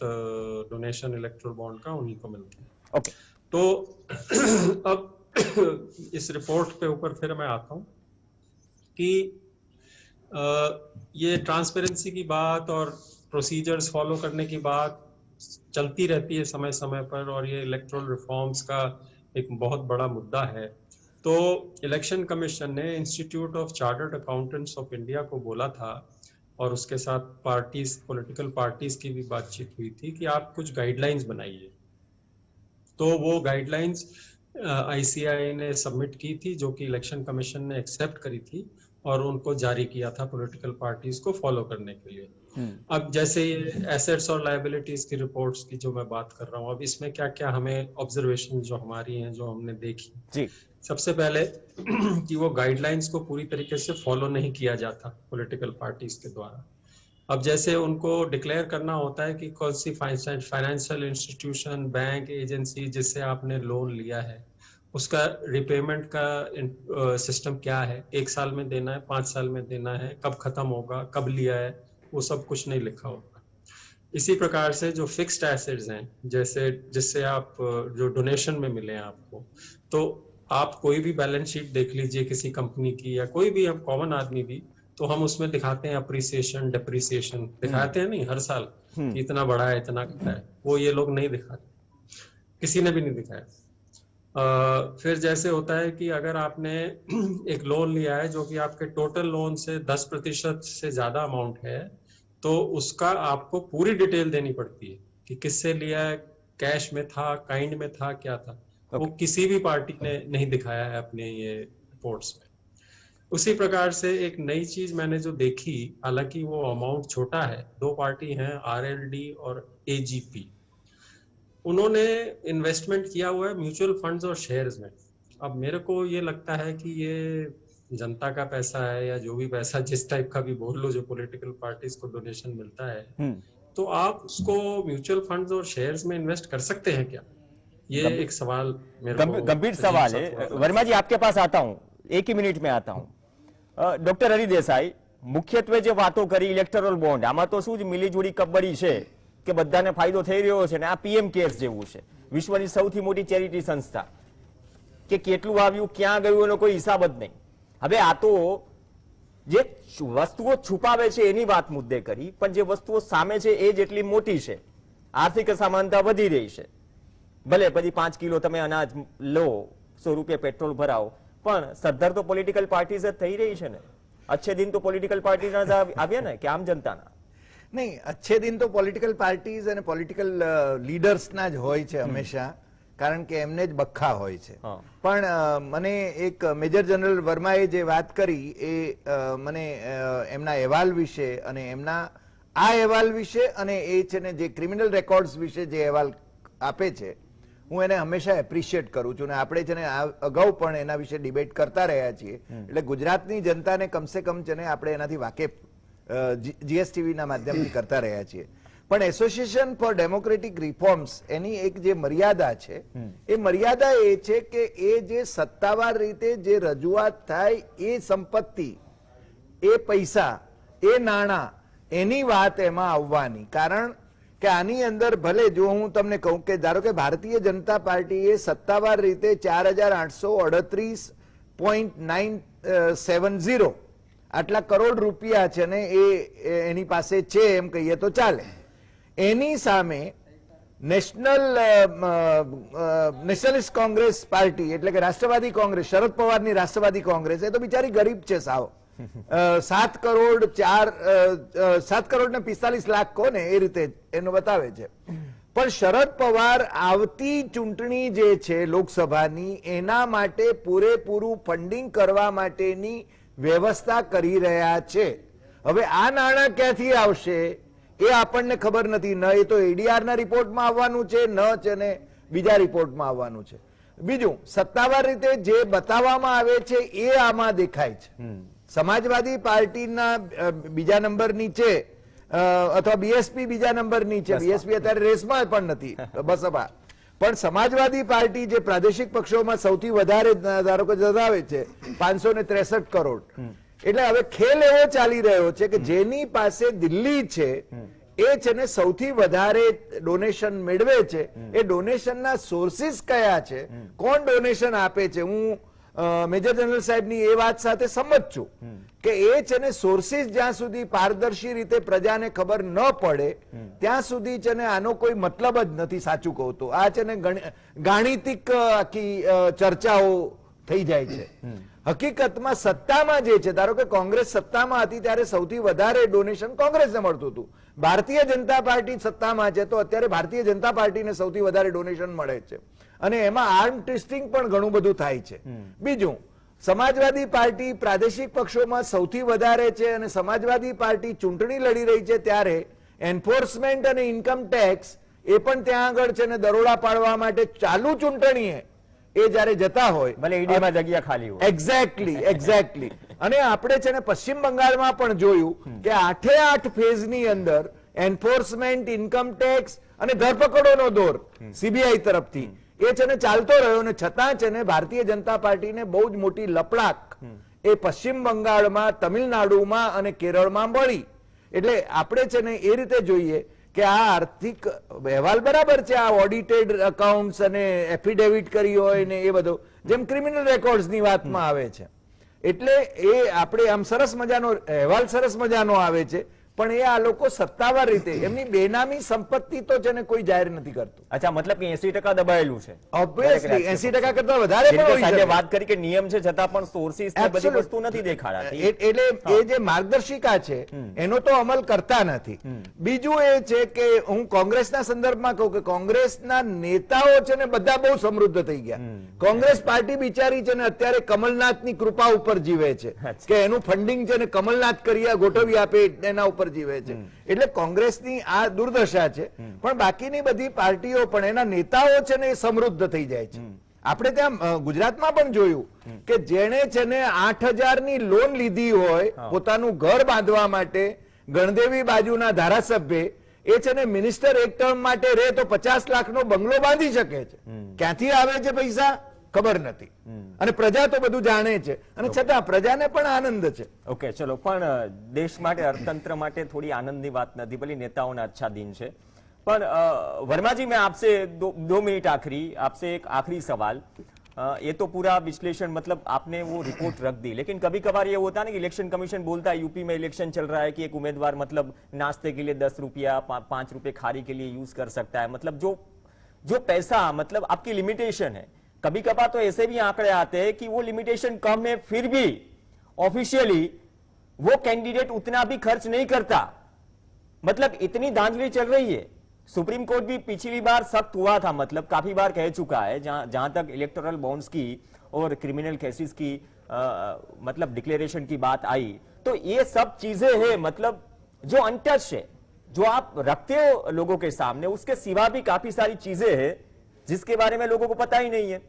Speaker 2: डोनेशन इलेक्ट्रल बॉन्ड का उन्हीं को मिलता है। तो अब इस रिपोर्ट पे ऊपर फिर मैं आता हूं कि ये ट्रांसपेरेंसी की बात और प्रोसीजर्स फॉलो करने की बात चलती रहती है समय समय पर, और ये इलेक्टोरल रिफॉर्म्स का एक बहुत बड़ा मुद्दा है। तो इलेक्शन कमीशन ने institute of chartered accountants of India को बोला था, और उसके साथ पार्टीज, पॉलिटिकल पार्टीज की भी बातचीत हुई थी कि आप कुछ गाइडलाइंस बनाइए। तो वो गाइडलाइंस आईसीआई ने सबमिट की थी, जो कि इलेक्शन कमीशन ने एक्सेप्ट करी थी और उनको जारी किया था पॉलिटिकल पार्टीज को फॉलो करने के लिए। अब जैसे ये एसेट्स और लायबिलिटीज की रिपोर्ट्स की जो मैं बात कर रहा हूँ, अब इसमें क्या क्या हमें ऑब्जर्वेशन जो हमारी हैं, जो हमने देखी
Speaker 1: जी,
Speaker 2: सबसे पहले कि वो गाइडलाइंस को पूरी तरीके से फॉलो नहीं किया जाता पॉलिटिकल पार्टीज के द्वारा। अब जैसे उनको डिक्लेयर करना होता है कि कौन सी फाइनेंशियल इंस्टीट्यूशन, बैंक, एजेंसी जिससे आपने लोन लिया है, उसका रिपेमेंट का सिस्टम क्या है, 1 साल में देना है, 5 साल में देना है, कब खत्म होगा, कब लिया है, वो सब कुछ नहीं लिखा होगा। इसी प्रकार से जो फिक्स्ड एसेट्स हैं, जैसे जिससे आप जो डोनेशन में मिले हैं आपको, तो आप कोई भी बैलेंस शीट देख लीजिए किसी कंपनी की, या कोई भी हम कॉमन आदमी भी, तो हम उसमें दिखाते हैं अप्रिसिएशन, डेप्रिसिएशन दिखाते हैं नहीं हर साल कि इतना बढ़ा है, इतना घटा है। वो ये लोग नहीं दिखाते, किसी ने भी नहीं दिखाया। फिर जैसे होता है कि अगर आपने एक लोन लिया है जो कि आपके टोटल लोन से 10% से ज्यादा अमाउंट है, तो उसका आपको पूरी डिटेल देनी पड़ती है कि किससे लिया है, कैश में था, काइंड में था, क्या था। वो किसी भी पार्टी ने नहीं दिखाया है अपने ये रिपोर्ट्स में। उसी प्रकार से एक नई चीज मैंने जो देखी, हालांकि वो अमाउंट छोटा है, 2 पार्टी हैं, आरएलडी और एजीपी, उन्होंने इन्वेस्टमेंट किया हुआ है म्यूचुअल फंड्स और शेयर्स में। अब मेरे को ये लगता है कि ये जनता का पैसा है, या जो भी पैसा जिस टाइप का भी बोल लो, जो पॉलिटिकल पार्टीज को डोनेशन मिलता है, तो आप उसको म्यूचुअल फंड्स और शेयर्स में इन्वेस्ट कर सकते हैं क्या? ये एक सवाल मेरे को
Speaker 1: गंभीर सवाल है। वर्मा जी, आपके पास आता हूं, 1 ही मिनिट में आता हूं। ડોક્ટર હરિ દેસાઈ, મુખ્યત્વે જે વાતો કરી ઇલેક્ટોરલ બોન્ડ, આમાં તો શું જ મિલીજુડી કબડ્ડી છે કે બધાને ફાયદો થઈ રહ્યો છે ને આ પીએમ કેર્સ જેવું છે, વિશ્વની સૌથી મોટી ચેરિટી સંસ્થા, કે કેટલું આવ્યું, ક્યાં ગયું એનો કોઈ હિસાબ જ નહીં. હવે આ તો જે વસ્તુઓ છુપાવે છે એની વાત મુદ્દે કરી, પણ જે વસ્તુઓ સામે છે એ જેટલી મોટી છે, આર્થિક અસમાનતા વધી રહી છે. ભલે પછી 5 કિલો તમે અનાજ લો, 100 રૂપિયા પેટ્રોલ ભરાવો, પણ સદ્ધર તો પોલિટિકલ પાર્ટીઝ જ થઈ રહી છે ને. अच्छे दिन तो પોલિટિકલ પાર્ટીના જ આવ્યા ને, કે આમ જનતાના?
Speaker 3: નહીં, अच्छे दिन તો પોલિટિકલ પાર્ટીઝ અને પોલિટિકલ લીડર્સના જ હોય છે હંમેશા, કારણ કે એમને જ બખ્ખા હોય છે. પણ મને એક મેજર જનરલ વર્માએ જે વાત કરી એ મને એમના અહેવાલ વિશે અને એમના આ અહેવાલ વિશે અને એ છે ને જે ક્રિમિનલ રેકોર્ડ્સ વિશે જે અહેવાલ આપે છે, હું એને હંમેશા એપ્રિશિએટ કરું છું. અને આપણે છે ને અગાઉ પણ એના વિશે ડિબેટ કરતા રહ્યા છીએ, એટલે ગુજરાતની જનતાને કમસે કમ છે ને આપણે એનાથી વાકેફ જીએસટીવીના માધ્યમથી કરતા રહ્યા છીએ. પણ એસોસિએશન ફોર ડેમોક્રેટિક રિફોર્મ્સ એની એક જે મર્યાદા છે, એ મર્યાદા એ છે કે એ જે સત્તાવાર રીતે જે રજૂઆત થાય એ સંપત્તિ, એ પૈસા, એ નાણાં, એની વાત એમાં આવવાની. કારણ કે આની અંદર ભલે જો હું તમને કહું કે ધારો કે ભારતીય જનતા પાર્ટીએ સત્તાવાર રીતે 4838.970 આટલા કરોડ રૂપિયા છે ને એ એની પાસે છે એમ કહીએ તો ચાલે. એની સામે નેશનલિસ્ટ કોંગ્રેસ પાર્ટી એટલે કે રાષ્ટ્રવાદી કોંગ્રેસ, શરદ પવારની રાષ્ટ્રવાદી કોંગ્રેસ, એ તો બિચારી ગરીબ છે સાવ. 7 કરોડ 45 લાખ કોને એ રીતે એનો બતાવે છે. પણ શરદ પવાર આવતી ચૂંટણી જે છે લોકસભાની, એના માટે પૂરેપૂરું ફંડિંગ કરવા માટેની વ્યવસ્થા કરી રહ્યા છે. હવે આ નાણાં ક્યાંથી આવશે એ આપણને ખબર નથી. ન એ તો એડીઆર ના રિપોર્ટમાં આવવાનું છે, ન છે ને બીજા રિપોર્ટમાં આવવાનું છે. બીજું, સત્તાવાર રીતે જે બતાવવામાં આવે છે એ આમાં દેખાય છે. સમાજવાદી પાર્ટીના બીજા નંબરની છે, અથવા બીએસપી બીજા નંબરની છે. બીએસપી અત્યારે રેસમાં પણ નથી, બસપા. પણ સમાજવાદી પાર્ટી જે પ્રાદેશિક પક્ષોમાં સૌથી વધારે ધારો કે ધરાવે છે, 563 કરોડ. એટલે હવે ખેલ એવો ચાલી રહ્યો છે કે જેની પાસે દિલ્હી છે એ છે ને સૌથી વધારે ડોનેશન મેળવે છે. એ ડોનેશનના સોર્સિસ કયા છે, કોણ ડોનેશન આપે છે? હું મેજર જનરલ સાહેબની એ વાત સાથે સંમત છું કે એ છે ને સોર્સિસ જ્યાં સુધી પારદર્શી રીતે પ્રજાને ખબર ન પડે ત્યાં સુધી છે ને આનો કોઈ મતલબ જ નથી. સાચું કહું તો આ છે ને ગાણિતિક આખી ચર્ચાઓ થઈ જાય છે. હકીકતમાં સત્તામાં જે છે, ધારો કે કોંગ્રેસ સત્તામાં હતી ત્યારે સૌથી વધારે ડોનેશન કોંગ્રેસને મળતું હતું. ભારતીય જનતા પાર્ટી સત્તામાં છે તો અત્યારે ભારતીય જનતા પાર્ટીને સૌથી વધારે ડોનેશન મળે છે અને એમાં આર્મ ટ્વિસ્ટિંગ પણ ઘણું બધું થાય છે. બીજું, સમાજવાદી પાર્ટી પ્રાદેશિક પક્ષોમાં સૌથી વધારે છે અને સમાજવાદી પાર્ટી ચૂંટણી લડી રહી છે ત્યારે એન્ફોર્સમેન્ટ અને ઇન્કમ ટેક્સ એ પણ ત્યાં આગળ છે ને દરોડા પાડવા માટે ચાલુ ચૂંટણીએ એ જયારે જતા હોય,
Speaker 1: ભલે ઈડીમાં જગ્યા ખાલી હોય.
Speaker 3: એક્ઝેક્ટલી. અને આપણે છે ને પશ્ચિમ બંગાળમાં પણ જોયું કે 8 ફેઝની અંદર એન્ફોર્સમેન્ટ, ઇન્કમ ટેક્સ અને ધરપકડોનો દોર સીબીઆઈ તરફથી એ છે ને ચાલતો રહ્યો અને છતાં છે ને ભારતીય જનતા પાર્ટીને બહુ જ મોટી લપડાક એ પશ્ચિમ બંગાળમાં, તમિલનાડુમાં અને કેરળમાં મળી. એટલે આપણે છે ને એ રીતે જોઈએ કે આ આર્થિક અહેવાલ બરાબર છે, આ ઓડિટેડ અકાઉન્ટ્સ અને એફિડેવિટ કરી હોય ને એ બધું જેમ ક્રિમિનલ રેકોર્ડ્સની વાતમાં આવે છે. એટલે એ આપણે આમ સરસ મજાનો અહેવાલ સરસ મજાનો આવે છે, પણ એ આ લોકો સત્તાવાર રીતે એમની બેનામી સંપત્તિ તો છે ને કોઈ જાહેર નથી કરતું.
Speaker 1: અચ્છા, મતલબ કે 80% દબાયેલું છે.
Speaker 3: ઓબ્વિયસલી 80% કરતા વધારે પણ હોઈ શકે.
Speaker 1: વાત કરી કે નિયમ છે છતાં પણ સોર્સિસ ને બધી વસ્તુ નથી દેખાડાતી.
Speaker 3: એટલે એ જે માર્ગદર્શિકા છે એનો તો અમલ કરતા નથી. બીજું એ છે કે હું કોંગ્રેસના સંદર્ભમાં કહું કે કોંગ્રેસના નેતાઓ છે ને બધા બહુ સમૃદ્ધ થઈ ગયા. કોંગ્રેસ પાર્ટી બિચારી છે ને અત્યારે કમલનાથની કૃપા ઉપર જીવે છે કે એનું ફંડિંગ છે ને કમલનાથ કરી ગોઠવી આપે એના ઉપર જીવે છે. એટલે કોંગ્રેસની આ દુર્દશા છે. પણ બાકીની બધી પાર્ટીઓ પણ એના નેતાઓ છે ને એ સમૃદ્ધ થઈ જાય છે. આપણે ત્યાં ગુજરાતમાં પણ જોયું કે જેણે છે ને 8,000 ની લોન લીધી હોય પોતાનું ઘર બાંધવા માટે, ગણદેવી બાજુના ધારાસભ્ય એ છે ને મિનિસ્ટર એક ટર્મ માટે રહે તો 50 લાખનો બંગલો બાંધી શકે છે. ક્યાંથી આવે છે પૈસા ખબર નથી અને પ્રજા તો બધું જાણે છે અને છતાં પ્રજાને પણ આનંદ છે.
Speaker 1: ઓકે, ચલો, પણ દેશ માટે, અર્થતંત્ર માટે થોડી આનંદની વાત નથી, ભલે નેતાઓના અચ્છા दिन છે. पर वर्मा जी, मैं आपसे दो मिनट आपसे एक आखिरी सवाल. ये तो पूरा विश्लेषण, मतलब आपने वो रिपोर्ट रख दी, लेकिन कभी कभार ये होता है ना कि इलेक्शन कमीशन बोलता है यूपी में इलेक्शन चल रहा है कि एक उम्मीदवार मतलब नाश्ते के लिए 10 रुपया 5 रुपए खारी के लिए यूज कर सकता है. मतलब जो पैसा, मतलब आपकी लिमिटेशन है. कभी कभार तो ऐसे भी आंकड़े आते हैं कि वो लिमिटेशन कम है फिर भी ऑफिशियली वो कैंडिडेट उतना भी खर्च नहीं करता. मतलब इतनी धांधली चल रही है. सुप्रीम कोर्ट भी पिछली बार सख्त हुआ था, मतलब काफी बार कह चुका है जहां तक इलेक्टोरल बॉन्ड्स की और क्रिमिनल केसेस की मतलब डिक्लेरेशन की बात आई, तो ये सब चीजें हैं मतलब जो अनटच है, जो आप रखते हो लोगों के सामने, उसके सिवा भी काफी सारी चीजें हैं जिसके बारे में लोगों को पता ही नहीं है.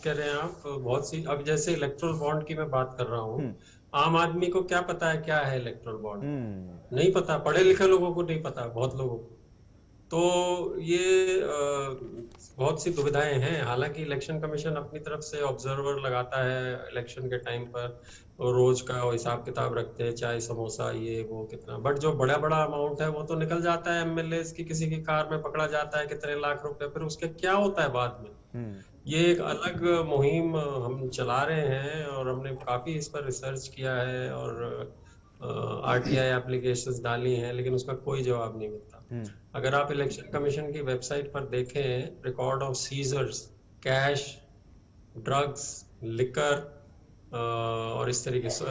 Speaker 2: कह रहे हैं आप बहुत सी. अब जैसे इलेक्टोरल बॉन्ड की मैं बात कर रहा हूँ, आम आदमी को क्या पता है क्या है इलेक्टोरल बॉन्ड? नहीं पता. पढ़े लिखे लोगों को नहीं पता, बहुत लोगों को. तो ये बहुत सी दुविधाएं हैं. हालांकि इलेक्शन कमीशन अपनी तरफ से ऑब्जर्वर लगाता है इलेक्शन के टाइम पर, रोज का हिसाब किताब रखते हैं, चाय समोसा ये वो कितना, बट जो बड़ा बड़ा अमाउंट है वो तो निकल जाता है. एमएलए की किसी की कार में पकड़ा जाता है कितने लाख रुपए, फिर उसके क्या होता है बाद में. ये एक अलग मुहिम हम चला रहे हैं और हमने काफी इस पर रिसर्च किया है और आरटीआई एप्लीकेशंस डाली हैं, लेकिन उसका कोई जवाब नहीं मिलता. अगर आप इलेक्शन कमीशन की वेबसाइट पर देखें, record of seizures, cash, drugs, liquor और इस तरीके से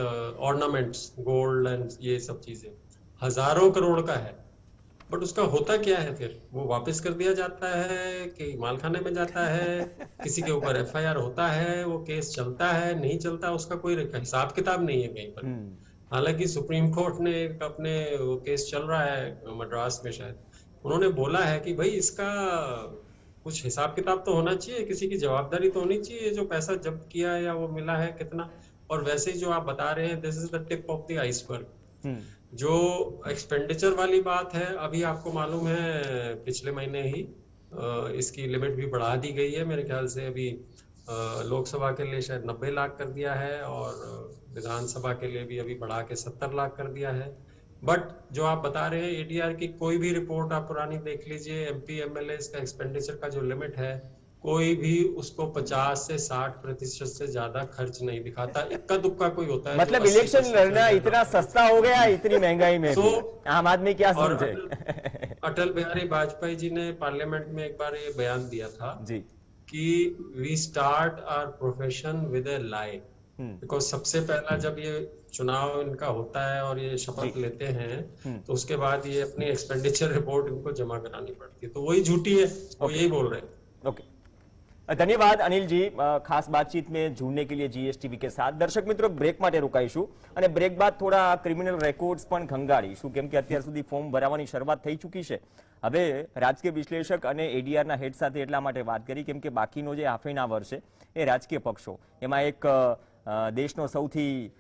Speaker 2: ऑर्नामेंट्स, गोल्ड एंड ये सब चीजें हजारों करोड़ का है. बट उसका होता क्या है? फिर वो वापस कर दिया जाता है कि मालखाने में जाता है, किसी के ऊपर एफआईआर होता है, वो केस चलता है नहीं चलता, उसका कोई हिसाब किताब नहीं है कहीं पर. हालांकि सुप्रीम कोर्ट ने एक अपने वो केस चल रहा है मद्रास में, शायद उन्होंने बोला है कि भाई इसका कुछ हिसाब किताब तो होना चाहिए, किसी की जवाबदारी तो होनी चाहिए, जो पैसा जब्त किया या वो मिला है कितना. और वैसे ही जो आप बता रहे हैं, this is the tip of the iceberg. जो एक्सपेंडिचर वाली बात है, अभी आपको मालूम है पिछले महीने ही इसकी लिमिट भी बढ़ा दी गई है. मेरे ख्याल से अभी लोकसभा के लिए शायद 90 लाख कर दिया है और विधानसभा के लिए भी अभी बढ़ा के 70 लाख कर दिया है. बट जो आप बता रहे हैं एडीआर की कोई भी रिपोर्ट आप पुरानी देख लीजिए, एमपी एमएलए का एक्सपेंडिचर का जो लिमिट है कोई भी उसको 50 से 60% से ज्यादा खर्च नहीं दिखाता। इक्का दुक्का कोई होता है
Speaker 1: मतलब इलेक्शन लड़ना इतना सस्ता हो गया इतनी महंगाई में भी। आम आदमी क्या
Speaker 2: और
Speaker 1: समझे?
Speaker 2: अटल बिहारी वाजपेयी जी ने पार्लियामेंट में एक बार ये बयान दिया था
Speaker 1: जी।
Speaker 2: कि we start our profession with a lie. Because सबसे पहला जब ये चुनाव इनका होता है और ये शपथ लेते हैं तो उसके बाद ये अपनी एक्सपेंडिचर रिपोर्ट इनको जमा करानी पड़ती है, तो वही झूठी है, वो यही बोल रहे हैं।
Speaker 1: ओके, धन्यवाद अनिल जी खास बातचीत में जुड़ने के लिए जीएसटीवी के साथ। दर्शक मित्रों, ब्रेक માટે રોકાઈશું અને બ્રેક બાદ થોડા ક્રિમિનલ રેકોર્ડ્સ પણ ખંગાડીશું, કેમ કે અત્યાર સુધી ફોર્મ ભરાવાની શરૂઆત થઈ ચૂકી છે। હવે રાજકીય વિશ્લેષક અને એડીઆરના હેડ સાથે એટલા માટે વાત કરી કેમ કે બાકીનો જે હાફ એન આવર છે એ રાજકીય પક્ષો, એમાં એક દેશનો સૌથી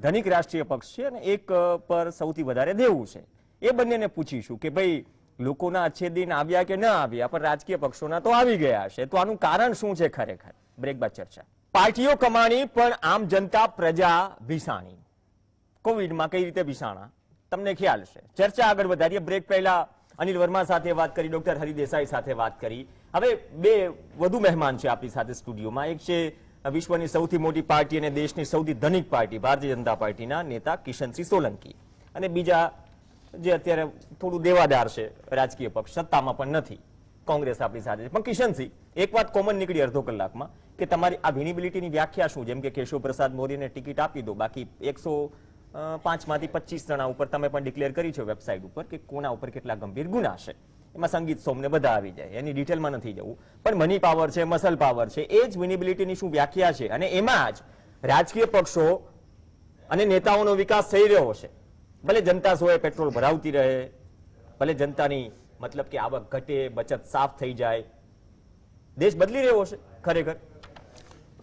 Speaker 1: ધનિક રાષ્ટ્રીય પક્ષ છે અને એક પર સૌથી વધારે દેવું છે। એ બંનેને પૂછીશું કે ભાઈ લોકોના અચ્છે દિન આવ્યા કે ન આવ્યા, પણ રાજકીય પક્ષોના તો આવી ગયા છે, તો આનું કારણ શું છે ખરેખર? બ્રેક બાદ ચર્ચા। પાર્ટીઓ કમાણી પણ આમ જનતા પ્રજા ભીસાણી। કોવિડમાં કઈ રીતે ભીસાણા તમને ખ્યાલ છે। ચર્ચા આગળ વધારીએ। બ્રેક પહેલા અનિલ વર્મા સાથે વાત કરી, ડોક્ટર હરિ દેસાઈ સાથે વાત કરી। હવે બે વધુ મહેમાન છે આપણી સાથે સ્ટુડિયોમાં। એક છે વિશ્વની સૌથી મોટી પાર્ટી અને દેશની સૌથી ધનિક પાર્ટી ભારતીય જનતા પાર્ટીના નેતા કિશનસિંહ સોલંકી, અને બીજા જે અત્યારે થોડું દેવાદાર છે રાજકીય પક્ષ, સત્તામાં પણ નથી, કોંગ્રેસ આપણી સાથે છે। પણ કિશનસિંહ, એક વાત કોમન નીકળી અડધો કલાકમાં કે તમારી આ વિનેબિલિટીની વ્યાખ્યા શું? જેમ કે કેશવ પ્રસાદ મૌર્યને ટિકિટ આપી દો, બાકી 105 માંથી 25 જણા ઉપર તમે પણ ડિક્લેર કરી છે વેબસાઇટ ઉપર કે કોના ઉપર કેટલા ગંભીર ગુના છે, એમાં સંગીત સોમને બધા આવી જાય, એની ડિટેલમાં નથી જવું, પણ મની પાવર છે, મસલ પાવર છે, એ જ વિનેબિલિટીની શું વ્યાખ્યા છે? અને એમાં જ રાજકીય પક્ષો અને નેતાઓનો વિકાસ થઈ રહ્યો છે। ભલે જનતા સોએ પેટ્રોલ ભરાવતી રહે, ભલે જનતાની मतलब કે આવક ઘટે, બચત સાફ થઈ જાય, દેશ બદલી રહ્યો છે ખરેખર।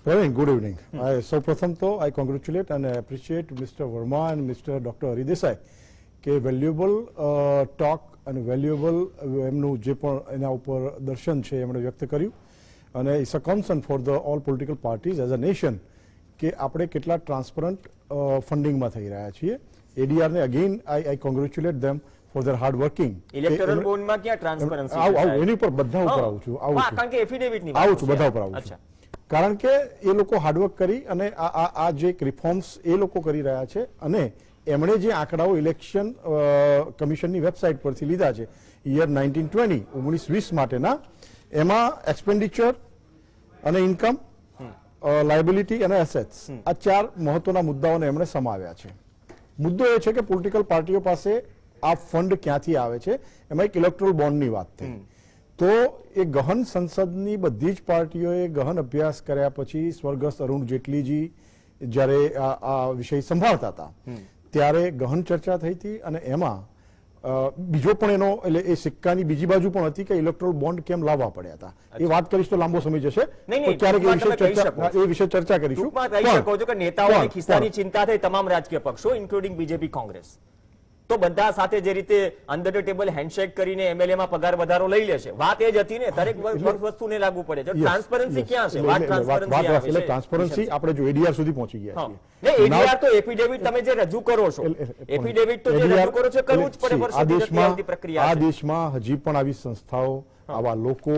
Speaker 4: Praveen, good evening. So પ્રથમ તો I congratulate and I appreciate Mr. Verma and Mr. Dr. Hari Desai કે વેલ્યુએબલ ટોક અને વેલ્યુએબલ એમનું જે પણ એના ઉપર દર્શન છે એમણે વ્યક્ત કર્યું, અને it's a concern for the all political parties as a nation કે આપણે કેટલા ટ્રાન્સપરન્ટ ફંડિંગમાં થઈ રહ્યા છીએ। એડીઆરને again I congratulate them for their hard working.
Speaker 1: Electoral બોન્ડમાં ક્યાં ટ્રાન્સપરન્સી?
Speaker 4: આવું એની ઉપર બધા ઉપર આવું છું
Speaker 1: કારણ કે એફિડેવિટની
Speaker 4: આવું છું બધા ઉપર આવું છું, કારણ કે એ લોકો હાર્ડવર્ક કરી અને આ જે રિફોર્મ્સ એ લોકો કરી રહ્યા છે, અને એમણે જે આંકડાઓ ઇલેક્શન કમિશનની વેબસાઇટ પરથી લીધા છે યર 1920 માટેના, એમાં એક્સપેન્ડિચર અને ઇન્કમ, લાયબિલિટી અને એસેટ્સ, આ ચાર મહત્વના મુદ્દાઓને એમણે સમાવ્યા છે। મુદ્દો એ છે કે પોલિટિકલ પાર્ટીઓ પાસે આ ફંડ ક્યાંથી આવે છે, એમાં એક ઇલેક્ટોરલ બોન્ડની વાત થઈ, તો એ ગહન સંસદની બધી જ પાર્ટીઓએ ગહન અભ્યાસ કર્યા પછી સ્વર્ગસ્થ અરુણ જેટલીજી જ્યારે આ વિષય સંભાળતા હતા ત્યારે ગહન ચર્ચા થઈ હતી, અને એમાં બીજો પણ એનો એટલે એ સિક્કાની બીજી બાજુ પણ હતી કે ઇલેક્ટોરલ બોન્ડ કેમ લાવવા પડ્યા હતા। એ વાત કરીશ તો લાંબો સમય જશે, ક્યારેક એ વિશે ચર્ચા કરીશું।
Speaker 1: કહો છો કે નેતાઓની ખિસ્સાની ચિંતા થઈ તમામ રાજકીય પક્ષો ઇન્ક્લુડિંગ બીજેપી કોંગ્રેસ, તો બધા સાથે જે રીતે અંડર ધ ટેબલ હેન્ડશેક કરીને એમએલએ માં પગાર વધારો લઈ લેશે, વાત એ જ હતી ને, દરેક વસ્તુને લાગુ પડે છે। ટ્રાન્સપરન્સી ક્યાં છે? વાત ટ્રાન્સપરન્સી આવે છે।
Speaker 4: ટ્રાન્સપરન્સી આપણે જો એડીઆર સુધી પહોંચી ગયા છીએ,
Speaker 1: ને એડીઆર તો એફિડેવિટ તમે જે રજૂ કરો છો, એફિડેવિટ તો જે રજૂ કરો છો કરવું જ પડે વર્ષોથી આવતી પ્રક્રિયા
Speaker 4: આ દેશમાં હજી પણ આવી સંસ્થાઓ, આવા લોકો,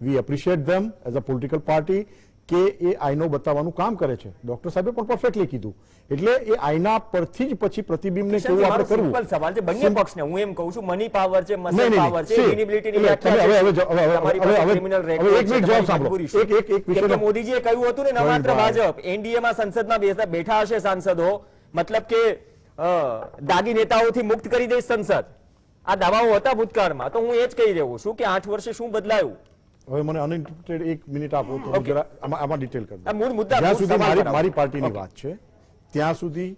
Speaker 4: we appreciate them as a political party કે એ આઈનો બતાવવાનું કામ કરે છે। ડોક્ટર સાહેબે પણ પરફેક્ટલી કીધું, એટલે એ આઈના પરથી જ પછી પ્રતિબિંબને કેવું આપણે કરવું।
Speaker 1: સિમ્પલ સવાલ છે બંને પક્ષને, હું એમ કહું છું મની પાવર છે, મસલ પાવર છે, વિનેબિલિટીની વ્યાખ્યા છે। મોદીજીએ કહ્યું હતું ને, ન માત્ર ભાજપ એનડીએમાં સંસદમાં બેઠા હશે સાંસદો, મતલબ કે દાગી નેતાઓથી મુક્ત કરી દઈશ સંસદ, આ દાવાઓ હતા ભૂતકાળમાં। તો હું એ જ કહી રહ્યો છું કે 8 વર્ષે શું બદલાયું?
Speaker 4: હવે મને અનઇન્ટરપ્ટેડ 1 મિનિટ આપો તો આમાં ડિટેલ કરી દઉં। જ્યાં સુધી મારી પાર્ટીની વાત છે ત્યાં સુધી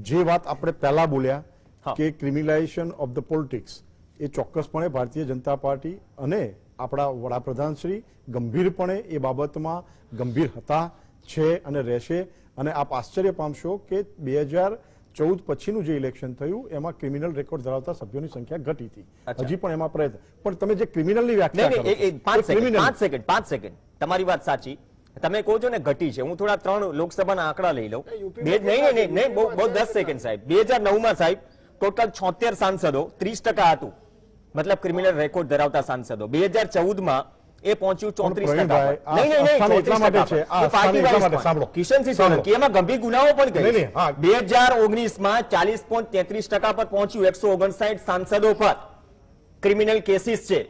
Speaker 4: જે વાત આપણે પહેલા બોલ્યા કે ક્રિમિનલાઇઝેશન ઓફ ધ પોલિટિક્સ, એ ચોક્કસપણે ભારતીય જનતા પાર્ટી અને આપણા વડાપ્રધાન શ્રી ગંભીરપણે એ બાબતમાં ગંભીર હતા, છે અને રહેશે। અને આપ આશ્ચર્ય પામશો કે 2014 પછીનું જે ઇલેક્શન થયું એમાં ક્રિમિનલ રેકોર્ડ ધરાવતા સભ્યોની સંખ્યા ઘટી હતી, હજી પણ એમાં પ્રયત્ન, પણ તમે જે ક્રિમિનલની વ્યાખ્યા
Speaker 1: 5 સેકન્ડ તમારી વાત સાચી, તમે કહો છો ને ઘટી છે, હું થોડા 3 લોકસભાના આંકડા લઈ લઉં। નહીં, બહુ 10 સેકન્ડ સાહેબ। 2009માં સાહેબ ટોટલ 76 સાંસદો, 30% હતું, મતલબ ક્રિમિનલ રેકોર્ડ ધરાવતા સાંસદો। 2014માં એ પહોંચ્યું 34%.
Speaker 4: પ્રવીણભાઈ, આ
Speaker 1: નહીં,
Speaker 4: સ્થાને એટલા માટે છે, આ
Speaker 1: એ
Speaker 4: સ્થાને
Speaker 1: પાર્ટી
Speaker 4: એટલા
Speaker 1: વાઇઝ
Speaker 4: માટે
Speaker 1: પણ.
Speaker 4: સાંભળો.
Speaker 1: કિશનસિંહ
Speaker 4: સાંભળો.
Speaker 1: સોલંકી એમાં ગંભીર ગુનાઓ પણ
Speaker 4: નહીં,
Speaker 1: કરી
Speaker 4: નહીં, હા.
Speaker 1: 2019માં 40.33% પર પહોંચ્યું, 159 સાંસદો પર ક્રિમિનલ કેસીસ છે.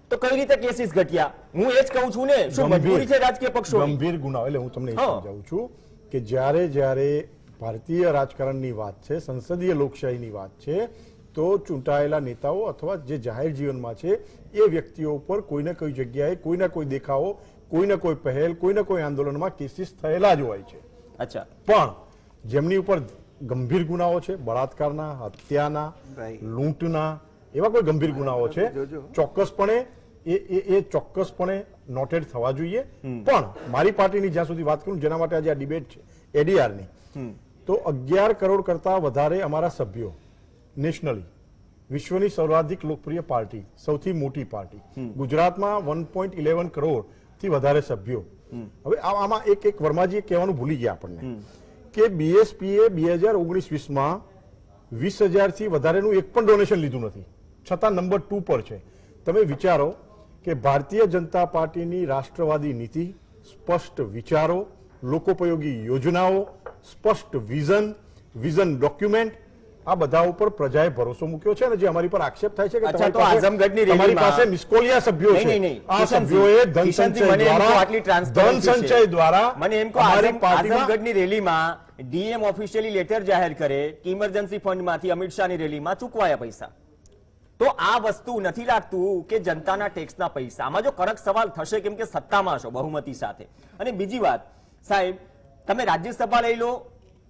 Speaker 1: તો કઈ રીતે કેસીસ ઘટ્યા? હું એ જ કહું છું ને, શું મજબૂરી છે રાજકીય પક્ષો?
Speaker 4: ગંભીર ગુનાઓ એટલે હું તમને એ
Speaker 1: હા.
Speaker 4: સમજાવું છું કે જ્યારે ભારતીય રાજકારણની વાત છે, સંસદીય લોકશાહીની વાત છે, તો ચૂંટાયેલા નેતાઓ અથવા જે જાહેર જીવનમાં છે એ વ્યક્તિઓ ઉપર કોઈને કોઈ જગ્યાએ કોઈના કોઈ દેખાવો, કોઈને કોઈ પહેલ, કોઈને કોઈ આંદોલનમાં કેસીસ થયેલા જ હોય છે.
Speaker 1: અચ્છા,
Speaker 4: પણ જેમની ઉપર ગંભીર ગુનાઓ છે, બળાત્કારના, હત્યાના,
Speaker 3: Right.
Speaker 4: લૂંટના, એવા કોઈ ગંભીર ગુનાઓ છે, ચોક્કસપણે એ ચોક્કસપણે નોટેડ થવા જોઈએ. પણ મારી પાર્ટીની જ્યાં સુધી વાત કરું, જેના માટે આજે આ ડિબેટ છે એડીઆરની, તો 11 કરોડ કરતા વધારે અમારા સભ્યો નેશનલી, વિશ્વની સર્વાધિક લોકપ્રિય પાર્ટી, સૌથી મોટી પાર્ટી, ગુજરાતમાં 1.11 કરોડ થી વધારે સભ્યો. હવે આમાં એક વર્માજી કહેવાનું ભૂલી ગયા આપણને કે બીએસપીએ 2019-20માં 20,000 થી વધારેનું એક પણ ડોનેશન લીધું નથી, છતાં નંબર 2 પર છે. તમે વિચારો કે ભારતીય જનતા પાર્ટીની રાષ્ટ્રવાદી નીતિ, સ્પષ્ટ વિચારો, લોકોપયોગી યોજનાઓ, સ્પષ્ટ વિઝન ડોક્યુમેન્ટ, આ બધા ઉપર પ્રજાએ ભરોસો મૂક્યો છે. અને જે અમારી પર આક્ષેપ થાય છે કે
Speaker 1: અચ્છા, તો આઝમગઢની
Speaker 4: તમારી
Speaker 1: રેલીમાં-
Speaker 4: પાસે મિસ્કોલિયા સભ્યો
Speaker 1: નહીં,
Speaker 4: છે,
Speaker 1: નહીં,
Speaker 4: આ
Speaker 1: કિશનસિંહ,
Speaker 4: સભ્યોએ ધન
Speaker 1: કિશનસિંહ,
Speaker 4: સંચય
Speaker 1: મને એમ કહો,
Speaker 4: દ્વારા
Speaker 1: આટલી transparency
Speaker 4: ધન સંચય
Speaker 1: છે.
Speaker 4: દ્વારા
Speaker 1: મને એમ કહો,
Speaker 4: અમારી પાર્ટીમાં
Speaker 1: આઝમગઢની રેલીમાં ડીએમ ઓફિશિયલી લેટર જાહેર કરે કે ઇમરજન્સી ફંડમાંથી અમિત શાહની રેલીમાં ચૂકવાયા પૈસા. તો આ વસ્તુ નથી લાગતું કે જનતાના ટેક્સના પૈસા? આમાં જો કડક સવાલ થશે, કેમ કે સત્તામાં છો બહુમતી સાથે. અને બીજી વાત સાહેબ, તમે રાજ્યસભા લઈ લો,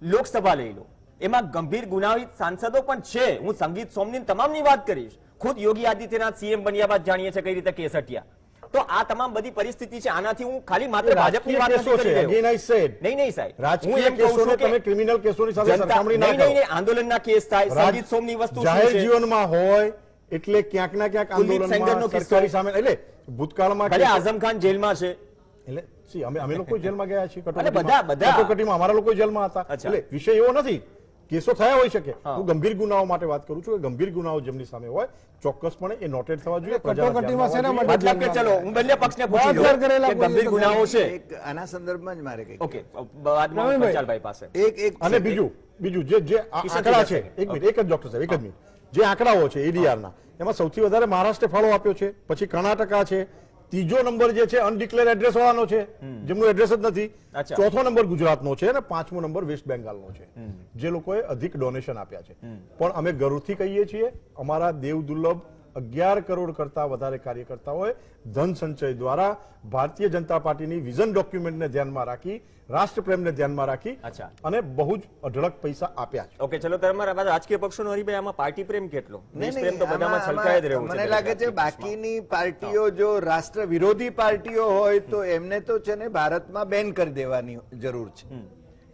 Speaker 1: લોકસભા લઈ લો, એમાં ગંભીર ગુનાહિત સાંસદો પણ છે. હું સંગીત સોમની તમામની વાત કરીશ. ખુદ યોગી આદિત્યનાથ સીએમ બન્યા બાદ જાણીએ છે કઈ રીતે કેસ હટ્યા. તો આ તમામ બધી પરિસ્થિતિ છે. આનાથી હું ખાલી માત્ર ભાજપની વાત નથી કરી રહ્યો.
Speaker 4: Again I said,
Speaker 1: નહીં, નહીં સાહેબ, હું
Speaker 4: રાજકીય
Speaker 1: એમ કહું છું
Speaker 4: કેસોને
Speaker 1: કે
Speaker 4: તમે ક્રિમિનલ કેસોની સાથે
Speaker 1: જનતા-
Speaker 4: સરખામણી ના
Speaker 1: નહીં,
Speaker 4: કરો.
Speaker 1: નહીં, નહીં, આંદોલનના કેસ થાય,
Speaker 4: રાજ-
Speaker 1: સંગીત સોમની વસ્તુ શું
Speaker 4: જાહેર
Speaker 1: છે?
Speaker 4: જીવનમાં હોય એટલે ક્યાંક ના ક્યાંક
Speaker 1: કુલદીપ સેંગરનો
Speaker 4: આંદોલનમાં
Speaker 1: કિસ્સો.
Speaker 4: સરકારી સામે, એટલે ભૂતકાળમાં
Speaker 1: ભલે
Speaker 4: કેસો-
Speaker 1: આઝમ ખાન જેલમાં છે,
Speaker 4: એટલે see, અમે લોકો જેલમાં ગયા છીએ,
Speaker 1: અરે બધા.
Speaker 4: કટોકટીમાં અમારા લોકો જેલમાં હતા.
Speaker 1: અચ્છા.
Speaker 4: એટલે વિષય એવો નથી, કેસો થયા હોઈ શકે.
Speaker 1: હા.
Speaker 4: હું ગંભીર ગુનાઓ માટે વાત કરું છું કે ગંભીર ગુનાઓ જેમની સામે હોય ચોક્કસપણે એ નોટેડ થવા જોઈએ, પ્રજાના
Speaker 5: કટોકટીમાં
Speaker 4: ધ્યાનમાં
Speaker 5: શેના
Speaker 4: આવવા
Speaker 5: માટે?
Speaker 1: મતલબ કે ચલો હું બંને પક્ષને પૂછી લઉં
Speaker 5: બળાત્કાર કરેલા
Speaker 1: કે
Speaker 5: કોઈ
Speaker 1: ગંભીર
Speaker 5: તો
Speaker 1: ગુનાઓ છે.
Speaker 3: એક આના સંદર્ભમાં જ મારે કંઈક
Speaker 1: ઓકે, બાદમાં હું પંચાલભાઈ પાસે.
Speaker 3: એક
Speaker 4: જોઈએ. અને બીજું જે આંકડા છે, એક મિનિટ, એક જ ડોક્ટર સાહેબ, એક જ મિનિટ, જે આંકડાઓ છે એડીઆરના, એમાં સૌથી વધારે મહારાષ્ટ્રે ફાળો આપ્યો છે, પછી કર્ણાટકા છે, ત્રીજો નંબર જે છે અનડિક્લેર એડ્રેસ વાળાનો છે, જેમનું એડ્રેસ જ નથી,
Speaker 1: અચ્છા.
Speaker 4: ચોથો નંબર ગુજરાતનો છે અને પાંચમો નંબર વેસ્ટ બેંગાલનો છે, જે લોકોએ અધિક ડોનેશન આપ્યા છે. પણ અમે ગર્વથી કહીએ છીએ, અમારા દેવ દુર્લભ 11 કરોડ કરતા વધારે કાર્યકર્તાઓએ ધન સંચય દ્વારા ભારતીય જનતા પાર્ટીની વિઝન ડોક્યુમેન્ટને ધ્યાનમાં રાખી, રાષ્ટ્રપ્રેમને ધ્યાનમાં રાખી
Speaker 1: અચ્છા.
Speaker 4: અને બહુ જ અઢળક પૈસા આપ્યા છે.
Speaker 1: ઓકે, ચલો તમારા બધા રાજકીય પક્ષોનો હરીભાઈ આમાં પાર્ટી પ્રેમ કેટલો?
Speaker 3: નહીં,
Speaker 1: દેશ પ્રેમ તો
Speaker 3: નહીં,
Speaker 1: બધામાં
Speaker 3: આમાં-
Speaker 1: છલકાય જ રહેવું છે.
Speaker 3: મને લાગે છે બાકીની પાર્ટીઓ જો રાષ્ટ્ર વિરોધી પાર્ટીઓ હોય તો એમને તો છે ને ભારતમાં બેન કરી દેવાની જરૂર છે.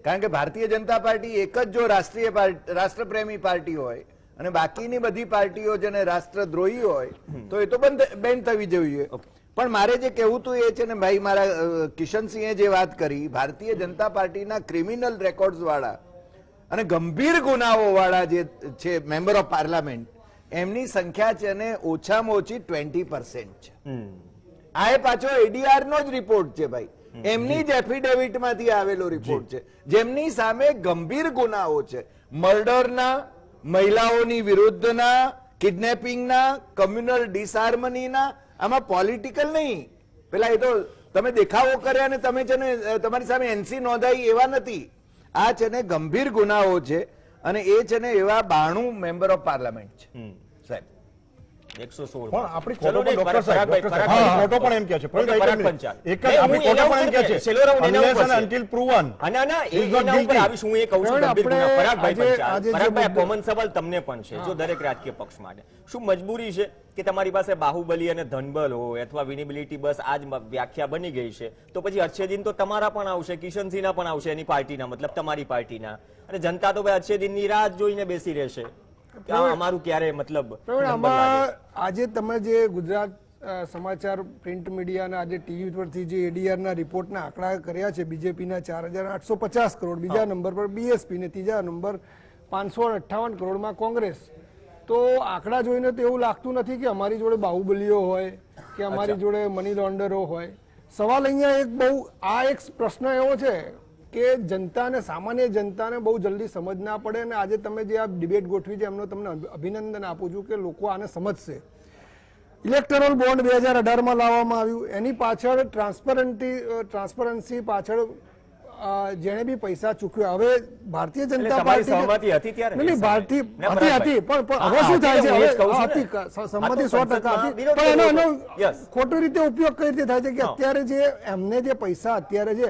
Speaker 3: કારણ કે ભારતીય જનતા પાર્ટી એક જ જો રાષ્ટ્રપ્રેમી પાર્ટી હોય અને બાકીની બધી પાર્ટીઓ જેને રાષ્ટ્રદ્રોહી હોય તો એ તો બેન થવી જોઈએ. પણ મારે જે કહેવું હતું એ છે ને ભાઈ, મારા કિશનસિંહે જે વાત કરી, ભારતીય જનતા પાર્ટીના ક્રિમિનલ રેકોર્ડ્સ વાળા અને ગંભીર ગુનાઓ વાળા જે છે મેમ્બર ઓફ પાર્લામેન્ટ, એમની સંખ્યા છે ને ઓછામાં ઓછી 20% છે. આ એ પાછો એડીઆર નો જ રિપોર્ટ છે ભાઈ, એમની જ એફિડેવિટ માંથી આવેલો રિપોર્ટ છે, જેમની સામે ગંભીર ગુનાઓ છે, મર્ડરના, મહિલાઓની વિરુદ્ધના, કિડનેપિંગના, કમ્યુનલ ડિસહાર્મનીના. આમાં પોલિટિકલ નહીં, પેલા એ તો તમે દેખાવો કર્યા ને તમે છે ને તમારી સામે એનસી નોંધાઈ એવા નથી. આ છે ને ગંભીર ગુનાઓ છે અને એ છે ને એવા 92 મેમ્બર ઓફ પાર્લામેન્ટ છે સાહેબ.
Speaker 1: 116
Speaker 4: પણ આપણી
Speaker 1: ચલો
Speaker 4: કોર્ટો
Speaker 1: નહીં,
Speaker 4: પણ ડોક્ટર સાહેબ,
Speaker 1: પરાગ
Speaker 4: ડોક્ટર સાહેબ,
Speaker 1: ભાઈ,
Speaker 4: હા, કોર્ટો પણ એમ કહે છે.
Speaker 1: ઓકે,
Speaker 4: એક
Speaker 1: પરાગ
Speaker 4: મિનિટ.
Speaker 1: પંચાલ.
Speaker 4: એક જ
Speaker 1: નહીં,
Speaker 4: આપણી
Speaker 1: હું
Speaker 4: કોર્ટો
Speaker 1: એના
Speaker 4: પણ એમ
Speaker 1: ઉપર
Speaker 4: કહે છે,
Speaker 1: છેલ્લો રાઉન્ડ એના
Speaker 4: unless
Speaker 1: ઉપર
Speaker 4: and
Speaker 1: છે.
Speaker 4: until proven
Speaker 1: ના,
Speaker 4: is not
Speaker 1: એના ઉપર
Speaker 4: guilty.
Speaker 1: આવીશ. હું એ કહું છું
Speaker 5: પણ
Speaker 1: ગંભીર ગુના. પરાગભાઈ
Speaker 5: આજે
Speaker 1: પંચાલ,
Speaker 5: જે
Speaker 1: પરાગભાઈ,
Speaker 5: મુદ્દો-
Speaker 1: કોમન સવાલ તમને પણ છે, જો દરેક રાજકીય પક્ષ માટે શું મજબૂરી છે કે તમારી પાસે બાહુબલી અને ધનબલ હોય અથવા વિનેબિલિટી, બસ આજ વ્યાખ્યા બની ગઈ છે, તો પછી અચ્છેદિન તો તમારા પણ આવશે, કિશનસિંહના પણ આવશે, એની પાર્ટીના, મતલબ તમારી પાર્ટીના, અને જનતા તો ભાઈ અચ્છેદિનની રાહ જોઈને બેસી રહેશે કે આ અમારું ક્યારે મતલબ
Speaker 5: પ્રવીણ,
Speaker 1: નંબર લાગે.
Speaker 5: આમાં આજે તમે જે ગુજરાત સમાચાર પ્રિન્ટ મીડિયા અને આજે ટીવી પરથી જે એડીઆરના રિપોર્ટના આંકડા કર્યા છે, બીજેપીના 4,850 કરોડ, બીજા નંબર પર બીએસપી ને ત્રીજા નંબર 558 કરોડમાં કોંગ્રેસ. તો આંકડા જોઈને તો એવું લાગતું નથી કે અમારી જોડે બાહુબલીઓ હોય કે અમારી જોડે મની લોન્ડરો હોય. સવાલ અહીંયા એક બહુ એક પ્રશ્ન એવો છે કે જનતાને, સામાન્ય જનતાને બહુ જલ્દી સમજ ના પડે. અને આજે તમે જે આ ડિબેટ ગોઠવી છે એમનો તમને અભિનંદન આપું છું કે લોકો આને સમજશે. ઇલેક્ટોરલ બોન્ડ 2018માં લાવવામાં આવ્યું, એની પાછળ ટ્રાન્સપરન્સી પાછળ જેણે બી પૈસા ચૂકવ્યા, હવે ભારતીય જનતા પાર્ટી હતી પણ હવે શું થાય છે, સંમતિ 100% હતી, પણ એનો ખોટી રીતે ઉપયોગ કઈ રીતે થાય છે કે અત્યારે જે એમને જે પૈસા અત્યારે છે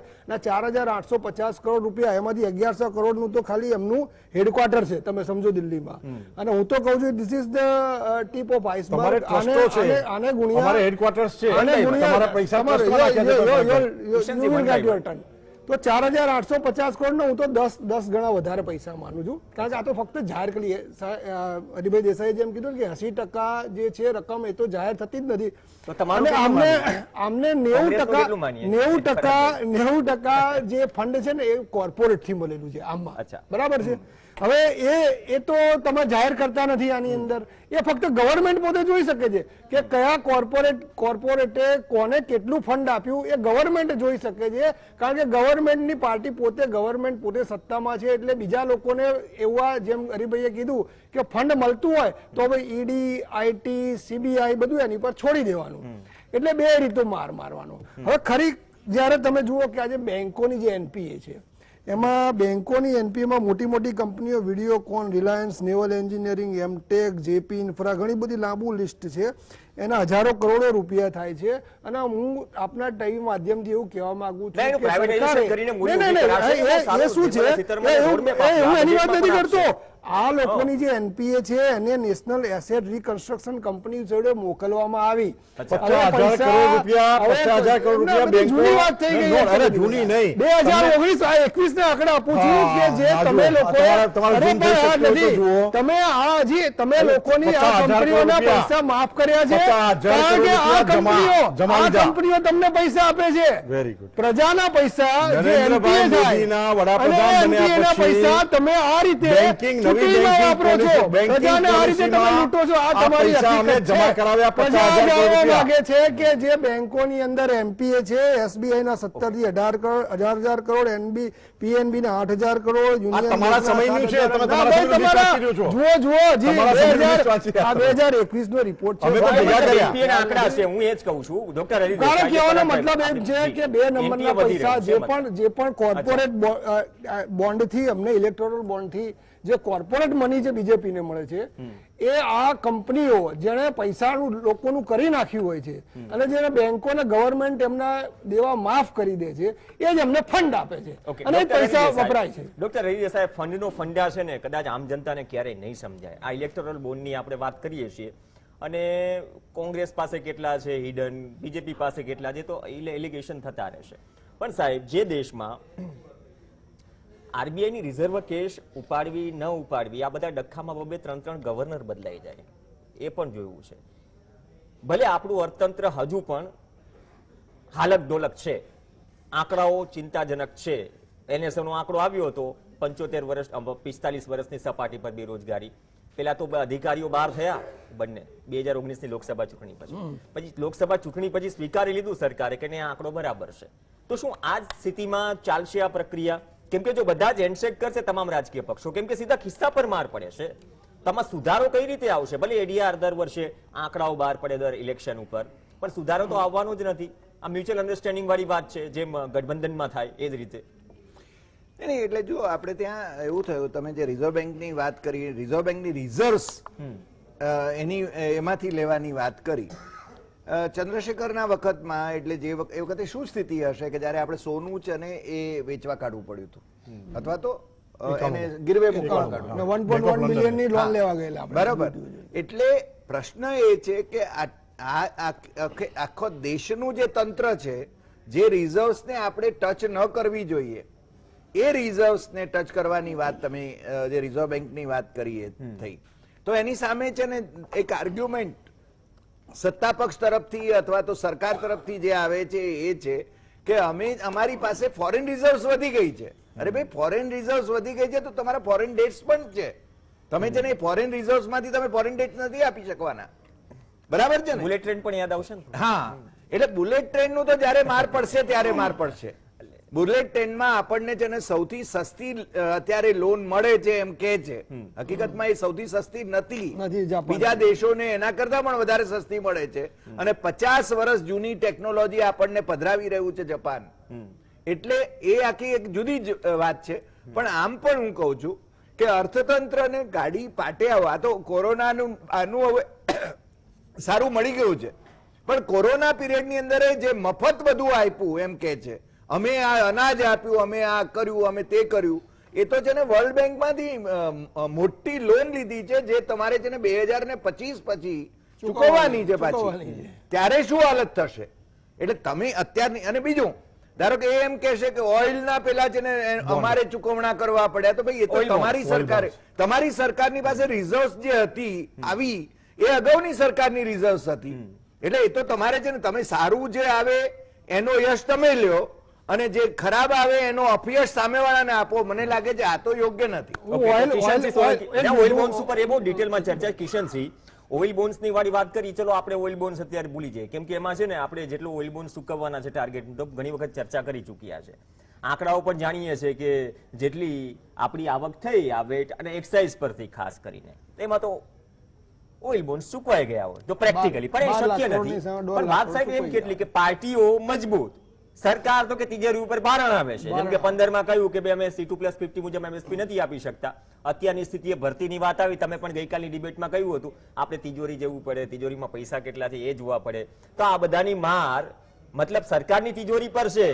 Speaker 5: 4,850 કરોડ રૂપિયા, એમાંથી 1,100 કરોડનું તો ખાલી એમનું હેડક્વાર્ટર છે, તમે સમજો દિલ્હીમાં. અને હું તો કહું છું this is the tip of iceberg. આને ગુણ્યા
Speaker 4: હેડક્વાર્ટર્સ છે,
Speaker 5: તો 4,850 કરોડ હું તો 10 ગણા વધારે પૈસા માનું છું. કારણ કે આ તો ફક્ત જાહેર કરી, હરિભાઈ દેસાઈએ જેમ કીધું કે 80% જે છે રકમ એ તો જાહેર થતી જ નથી. અને આમને 90% જે ફંડ છે ને એ કોર્પોરેટ થી મળેલું છે આમાં, બરાબર છે. હવે એ તો તમે જાહેર કરતા નથી આની અંદર. એ ફક્ત ગવર્મેન્ટ પોતે જોઈ શકે છે કે કયા કોર્પોરેટે કોને કેટલું ફંડ આપ્યું, એ ગવર્મેન્ટ જોઈ શકે છે. કારણ કે ગવર્મેન્ટની પાર્ટી ગવર્મેન્ટ પોતે સત્તામાં છે, એટલે બીજા લોકોને એવા, જેમ હરિભાઈએ કીધું કે ફંડ મળતું હોય તો હવે ઈડી, આઈટી, સીબીઆઈ બધું એની પર છોડી દેવાનું. એટલે બે રીતો મારવાનો. હવે ખરી જયારે તમે જુઓ કે આજે બેંકોની જે એનપીએ છે, એમાં બેંકોની એનપીએમાં મોટી મોટી કંપનીઓ, Videocon, Reliance, naval engineering, MTech, JP infra, ઘણી બધી લાંબુ લિસ્ટ છે. એના હજારો કરોડો રૂપિયા થાય છે. અને હું આપના ટીવી માધ્યમથી એવું કહેવા માંગુ છું કે શું છે, હું એની વાત નથી કરતો. આ લોકોની જે એનપીએ છે એને નેશનલ એસેટ રિકન્સ્ટ્રક્શન કંપની જોડે મોકલવામાં આવી.
Speaker 4: 50,000 કરોડ રૂપિયા 50,000 કરોડ રૂપિયા
Speaker 5: જૂની વાત થઈ ગઈ,
Speaker 4: જૂની નહીં,
Speaker 5: 2019-21 ના આંકડા આપું છું કે જે તમે લોકો તમે લોકોની આ કંપનીઓના પૈસા માફ કર્યા છે. કારણ કે આ કંપનીઓ તમને પૈસા આપે છે, પ્રજાના પૈસા જે એનપીએ થાય, અને એનપીએના પૈસા તમે આ રીતે ચૂંટણીમાં વાપરો છો, પ્રજાને આ રીતે તમે લૂંટો છો. આ તમારી હકીકત છે. પ્રજા જાણવા માંગે છે કે જે બેંકોની અંદર એમપીએ છે, એસબીઆઈ ના 17 થી 18,000 કરોડ, પીએનબી ના 8,000 કરોડ, યુનિયન
Speaker 4: તમારા સમયનું છે, તમે તમારા
Speaker 5: જુઓ જી 2021 નો રિપોર્ટ છે. કારણ કહેવાનો મતલબ એમ છે કે 2 નંબરના પૈસા જે પણ કોર્પોરેટ બોન્ડ થી, અમને ઇલેક્ટોરલ બોન્ડ થી જે કોર્પોરેટ મની જે બીજેપીને મળે છે, એ આ કંપનીઓ જેને પૈસાનું લોકોનું કરી નાખ્યું હોય છે અને જેને બેંકોને ગવર્મેન્ટ એમના દેવા માફ કરી દે છે, એ જ એમને ફંડ આપે છે અને એ પૈસા વપરાય છે.
Speaker 1: ડોક્ટર રવિ દેસાઈ, ફંડનો ફંડા છે ને કદાચ આમ જનતાને ક્યારેય નહીં સમજાય. આ ઇલેક્ટોરલ બોન્ડની આપણે વાત કરીએ છીએ અને કોંગ્રેસ પાસે કેટલા છે હિડન, બીજેપી પાસે કેટલા છે, તો એલિગેશન થતા રહેશે. પણ સાહેબ, જે દેશમાં આરબીઆઈ ની રિઝર્વ કેશ ઉપાડવી ન ઉપાડવી, આ બધા ડખ્ખામાં 2-3 ગવર્નર બદલાઈ જાય, એ પણ જોયું છે. ભલે આપણું અર્થતંત્ર હજુ પણ હાલત ડોલક છે, આંકડાઓ ચિંતાજનક છે. એનએસઓ નો આંકડો આવ્યો હતો 45 વર્ષની સપાટી પર બેરોજગારી. પેલા તો અધિકારીઓ બહાર થયા બંને 2019 ની લોકસભા ચૂંટણી પછી લોકસભા ચૂંટણી પછી સ્વીકારી લીધું સરકારે કે આ આંકડો બરાબર છે. તો શું આ જ સ્થિતિમાં ચાલશે આ પ્રક્રિયા? કેમ કે જો બધા જ હેન્ડશેક કરશે તમામ રાજકીય પક્ષો, કેમ કે સીધા ખિસ્સા પર માર પડે છે. તમારો સુધારો કઈ રીતે આવશે? ભલે એડીઆર દર વર્ષે આંકડાઓ બહાર પડે દર ઇલેક્શન ઉપર, પણ સુધારો તો આવવાનો જ નથી. આ મ્યુચ્યુઅલ અન્ડરસ્ટેન્ડિંગ વાળી વાત છે, જેમ ગઠબંધનમાં થાય એ જ રીતે.
Speaker 3: નહીં, એટલે જો આપણે ત્યાં એવું થયું, તમે જે રિઝર્વ બેંકની વાત કરી, રિઝર્વ બેંકની રિઝર્વ્સ એમાંથી લેવાની વાત કરી. ચંદ્રશેખરના વખતમાં, એટલે જે એ વખતે શું સ્થિતિ હશે કે જયારે આપણે સોનું છે ને એ વેચવા કાઢવું પડ્યું હતું, અથવા તો એને ગીરવે મૂકવાનું કાઢવું,
Speaker 5: 1.1 બિલિયનની લોન લેવા ગયેલા.
Speaker 3: બરાબર. એટલે પ્રશ્ન એ છે કે આખો દેશનું જે તંત્ર છે, જે રિઝર્વ્સને આપણે ટચ ન કરવી જોઈએ, એ રિઝર્વ્સને ટચ કરવાની વાત તમે જે રિઝર્વ બેંકની વાત કરીએ થઈ, તો એની સામે છે ને એક આર્ગ્યુમેન્ટ સત્તા પક્ષ તરફથી અથવા તો સરકાર તરફથી જે આવે છે એ છે કે અમારી પાસે ફોરેન રિઝર્વ્સ વધી ગઈ છે. અરે ભાઈ, ફોરેન રિઝર્વ્સ વધી ગઈ છે તો તમારા ફોરેન ડેટ્સ પણ છે. તમે છે ને ફોરેન રિઝર્વ્સ માંથી તમે ફોરેન ડેટ નથી આપી શકવાના, બરાબર છે ને?
Speaker 1: બુલેટ ટ્રેન પણ યાદ આવશે ને.
Speaker 3: હા, એટલે બુલેટ ટ્રેન નું તો જયારે માર પડશે ત્યારે માર પડશે. બુલેટ ટ્રેનમાં આપણને છે ને સૌથી સસ્તી અત્યારે લોન મળે છે એમ કે છે. હકીકતમાં એ સૌથી સસ્તી નથી, બીજા દેશોને એના કરતા પણ વધારે સસ્તી મળે છે. અને 50 વર્ષ જૂની ટેકનોલોજી આપણને પધરાવી રહ્યું છે જપાન. એટલે એ આખી એક જુદી જ વાત છે. પણ આમ પણ હું કહું છું કે અર્થતંત્રને ગાડી પાટે આવવા તો કોરોનાનું આનું હવે સારું મળી ગયું છે, પણ કોરોના પિરિયડની અંદર જે મફત બધું આપ્યું એમ કે છે, અમે આ અનાજ આપ્યું, અમે આ કર્યું, અમે તે કર્યું, એ તો છે ને વર્લ્ડ બેંકમાંથી મોટી લોન લીધી છે જે તમારે છે ને 2025 પછી ચૂકવવાની છે પાછી. ત્યારે શું હાલત થશે? એટલે તમે અત્યારની, અને બીજું ધારો કે એમ કહેશે કે ઓઇલના પેલા છે ને અમારે ચૂકવણા કરવા પડ્યા, તો ભાઈ એ તો તમારી સરકારે, તમારી સરકારની પાસે રિઝર્વ્સ જે હતી આવી એ અગાઉની સરકારની રિઝર્વ્સ હતી. એટલે એ તો તમારે છે ને, તમે સારું જે આવે એનો યશ તમે લ્યો અને જે ખરાબ આવે એનો અપયશ સામેવાળાને આપો. મને લાગે છે આ તો યોગ્ય નથી.
Speaker 1: ઓઇલ બોન્ડ્સ ઉપર એ બહુ ડિટેલમાં ચર્ચા. કિશનસિંહ, ઓઇલ બોન્ડ્સ ની વાળી વાત કરી, ચલો આપણે ઓઇલ બોન્ડ્સ અત્યારે ભૂલી જઈએ, કેમ કે એમાં છે ને આપણે જેટલું ઓઇલ બોન્ડ ચૂકવવાના છે ટાર્ગેટ તો ઘણી વખત ચર્ચા કરી ચૂક્યા છે. આંકડાઓ પણ જાણીએ છીએ કે જેટલી આપણી આવક થઈ આ વેટ અને એક્સાઇઝ પરથી ખાસ કરીને, એમાં તો ઓઇલ બોન્ડ ચૂકવાઈ ગયા હોય તો પ્રેક્ટિકલી પણ એ શક્ય નથી. પણ વાત સાહેબ એમ કેટલી કે પાર્ટીઓ મજબૂત, સરકાર તો કે તિજોરી ઉપર ભારણ આવે છે. જેમ કે 15 માં કહ્યું કે અમે C2+50 મુજબ MSP નથી આપી શકતા. અત્યારની સ્થિતિએ ભરતીની વાત આવી, તમે પણ ગઈકાલની ડિબેટમાં કહ્યું હતું આપણે તિજોરી જવું પડે, તિજોરીમાં પૈસા કેટલા છે એ જોવા પડે. તો આ બધાની માર મતલબ સરકારની તિજોરી પર છે,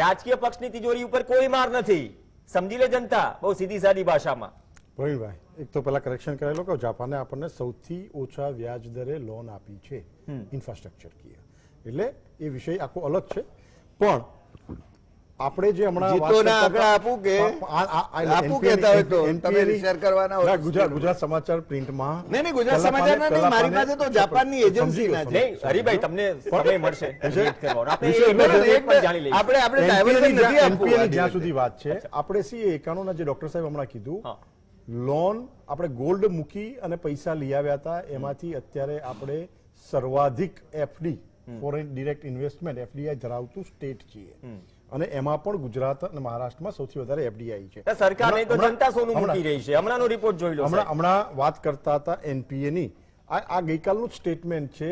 Speaker 1: રાજકીય પક્ષની તિજોરી ઉપર કોઈ માર નથી. સમજી લે જનતા, બહુ સીધી સાદી ભાષામાં.
Speaker 4: પ્રવીણભાઈ, એક તો પેલા કરેક્શન કરેલો કે જાપાને આપણને સૌથી ઓછા વ્યાજ દરે લોન આપી છે ઇન્ફ્રાસ્ટ્રક્ચર કી, એટલે એ વિષય આખો અલગ છે. પણ આપણે જે હમણાં ગુજરાત સમાચાર પ્રિન્ટમાં,
Speaker 3: ગુજરાત સમાચાર મારી પાસે તો જાપાનની એજન્સી
Speaker 1: હરિભાઈ તમને સમય મળશે
Speaker 4: જ્યાં સુધી વાત છે. આપણે C91 ના જે ડોક્ટર સાહેબ હમણાં કીધું, લોન આપણે ગોલ્ડ મૂકી અને પૈસા લઈ આવ્યા હતા, એમાંથી અત્યારે આપણે સર્વાધિક FD foreign direct investment FDI ધરાવતું સ્ટેટ છીએ. અને એમાં પણ ગુજરાત અને મહારાષ્ટ્રમાં સૌથી વધારે FDI છે.
Speaker 1: સરકાર નહીં તો જનતા સોનું મૂકી રહી છે. હમણાંનો રિપોર્ટ જોઈ લો.
Speaker 4: હમણાં વાત કરતા હતા NPA ની, આ ગઈકાલનું સ્ટેટમેન્ટ છે.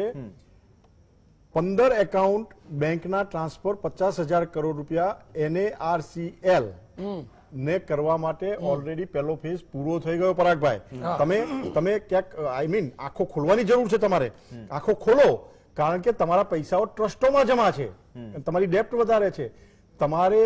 Speaker 4: 15 એકાઉન્ટ બેંકના ટ્રાન્સફર 50,000 કરોડ રૂપિયા NARCL ને કરવા માટે ઓલરેડી પહેલો ફેઝ પૂરો થઈ ગયો. પરાગભાઈ, તમે ક્યાંક આંખો ખોલવાની જરૂર છે. તમારે આંખો ખોલો, કારણ કે તમારા પૈસાઓ ટ્રસ્ટોમાં જમા છે, તમારી ડેપ્ટ વધારે છે. તમારે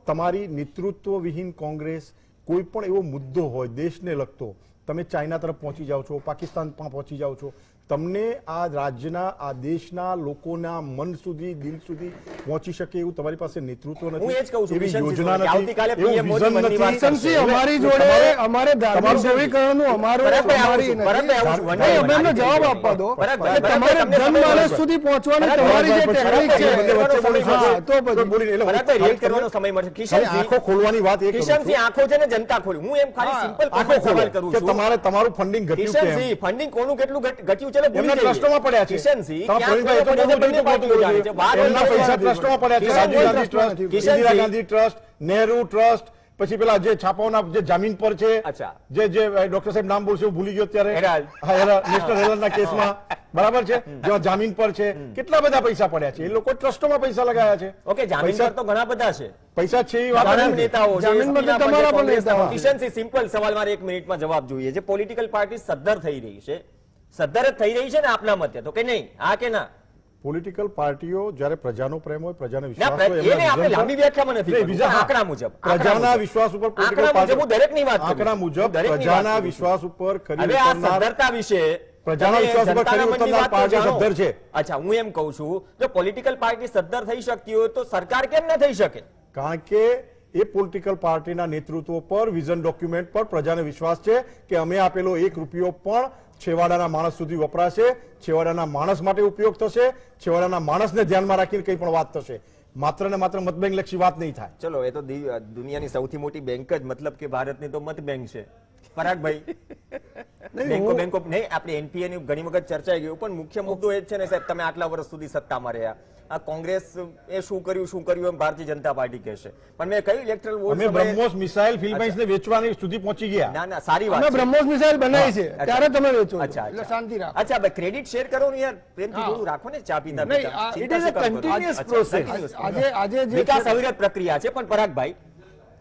Speaker 4: તમારી નેતૃત્વ વિહીન કોંગ્રેસ કોઈ પણ એવો મુદ્દો હોય દેશને લગતો, તમે ચાઇના તરફ પહોંચી જાઓ છો, પાકિસ્તાનમાં પહોંચી જાઓ છો, તમને આ રાજ્યના આ દેશના લોકોના મન સુધી દિલ સુધી પહોંચી શકે એવું તમારી પાસે નેતૃત્વ નથી, એવી યોજના નથી, એવું વિઝન નથી.
Speaker 5: અમારી જોડે અમારે ધાર્મિક ધ્રુવીકરણનું અમારો જવાબ આપવા દો. તમારે જનમાનસ સુધી પહોંચવાની તમારી જે ટેકનિક
Speaker 1: છે,
Speaker 4: આંખો ખોલવાની વાત એ
Speaker 1: કિશનસિંહ, આંખો છે ને જનતા ખોલી. હું એમ ખાલી સિમ્પલ સવાલ કરું છું,
Speaker 4: તમારે તમારું ફંડિંગ ઘટ્યું છે,
Speaker 1: ફંડિંગ કોનું કેટલું ઘટ્યું છે
Speaker 4: એમના ટ્રસ્ટોમાં પડ્યા છે. એમના પૈસા ટ્રસ્ટોમાં પડ્યા છે. Rajiv Gandhi trust, Indira Gandhi trust, Nehru trust, પછી પેલા જે છાપાઓના જે જામીન પર છે, જે ડોક્ટર સાહેબ નામ બોલશે હું ભૂલી ગયો અત્યારે, નેશનલ હેરાલ્ડના કેસમાં, બરાબર છે, જેમાં જામીન પર છે, કેટલા બધા પૈસા પડ્યા છે. એ લોકો ટ્રસ્ટોમાં પૈસા લગાયા છે.
Speaker 1: ઓકે, જામીન પર તો ઘણા બધા છે,
Speaker 4: પૈસા છે એ વાત
Speaker 1: નેતાઓ.
Speaker 5: તમારા પણ નેતાઓ.
Speaker 1: કિશનસિંહ, સિમ્પલ સવાલ મારે 1 મિનિટમાં જવાબ જોઈએ. જે પોલિટિકલ પાર્ટી સદ્ધર થઈ રહી છે, સદ્ધર જ થઈ રહી છે ને આપના મતે, તો કે નહીં? હા કે ના?
Speaker 4: પોલિટિકલ પાર્ટીઓ જ્યારે પ્રજાનો પ્રેમ હોય, પ્રજાનો વિશ્વાસ હોય,
Speaker 1: આપણે લાંબી વ્યાખ્યામાં નથી, આંકડા મુજબ,
Speaker 4: પ્રજાના વિશ્વાસ ઉપર
Speaker 1: આંકડા મુજબ હું દરેકની વાત કરું.
Speaker 4: આંકડા મુજબ પ્રજાના વિશ્વાસ ઉપર ખરી
Speaker 1: હવે આ સદ્ધરતા વિશે
Speaker 4: પ્રજાના વિશ્વાસ ઉપર ખરી ઉતરનાર પાર્ટી સદ્ધર છે.
Speaker 1: અચ્છા, હું એમ કહું છું, જો પોલિટિકલ પાર્ટી સદ્ધર થઈ શકતી હોય તો સરકાર કેમ ન થઈ શકે?
Speaker 4: કારણ કે એ પોલિટિકલ પાર્ટીના નેતૃત્વ પર, વિઝન ડોક્યુમેન્ટ પર પ્રજાને વિશ્વાસ છે કે અમે આપેલો 1 રૂપિયો પણ છેવાડાના માણસ સુધી વપરાશે, છેવાડાના માણસ માટે ઉપયોગ થશે, છેવાડાના માણસને ધ્યાનમાં રાખીને કંઈ પણ વાત થશે. માત્ર ને માત્ર મત બેંક લક્ષી વાત નહીં થાય.
Speaker 1: ચલો, એ તો દુનિયાની સૌથી મોટી બેંક જ, મતલબ કે ભારતની તો મત બેંક છે. પરાગભાઈ બેંકો નહીં, આપણે એનપીએ ની ઘણી વખત ચર્ચાઈ ગયું, પણ મુખ્ય મુદ્દો એ જ છે ને સાહેબ, તમે આટલા વર્ષ સુધી સત્તામાં રહ્યા, આ કોંગ્રેસ એ શું કર્યું એમ ભારતીય જનતા પાર્ટી કહેશે, પણ મેં કહ્યું ઇલેક્ટરલ વોટ
Speaker 4: અમે બ્રહ્મોસ મિસાઇલ ફિલિપાઇન્સ ને વેચવાની સુધી પહોંચી ગયા.
Speaker 1: ના સારી વાત
Speaker 5: અમે
Speaker 1: છે.
Speaker 5: બ્રહ્મોસ મિસાઇલ બનાવી છે ત્યારે તમે વેચો છો.
Speaker 1: અચ્છા,
Speaker 5: એટલે શાંતિ રાખો.
Speaker 1: અચ્છા ભાઈ, ક્રેડિટ શેર કરો ને યાર, પ્રેમથી થોડું રાખો ને, ચા પીતા
Speaker 5: નહીં,
Speaker 1: પીતા.
Speaker 5: આ-
Speaker 1: ચિંતા
Speaker 3: it is a
Speaker 1: શું કામ કરો?
Speaker 3: continuous
Speaker 1: અચ્છા,
Speaker 3: process.
Speaker 1: continuous
Speaker 5: આજે જે
Speaker 1: વિકાસ અવિરત પ્રક્રિયા છે. પણ પરાગભાઈ,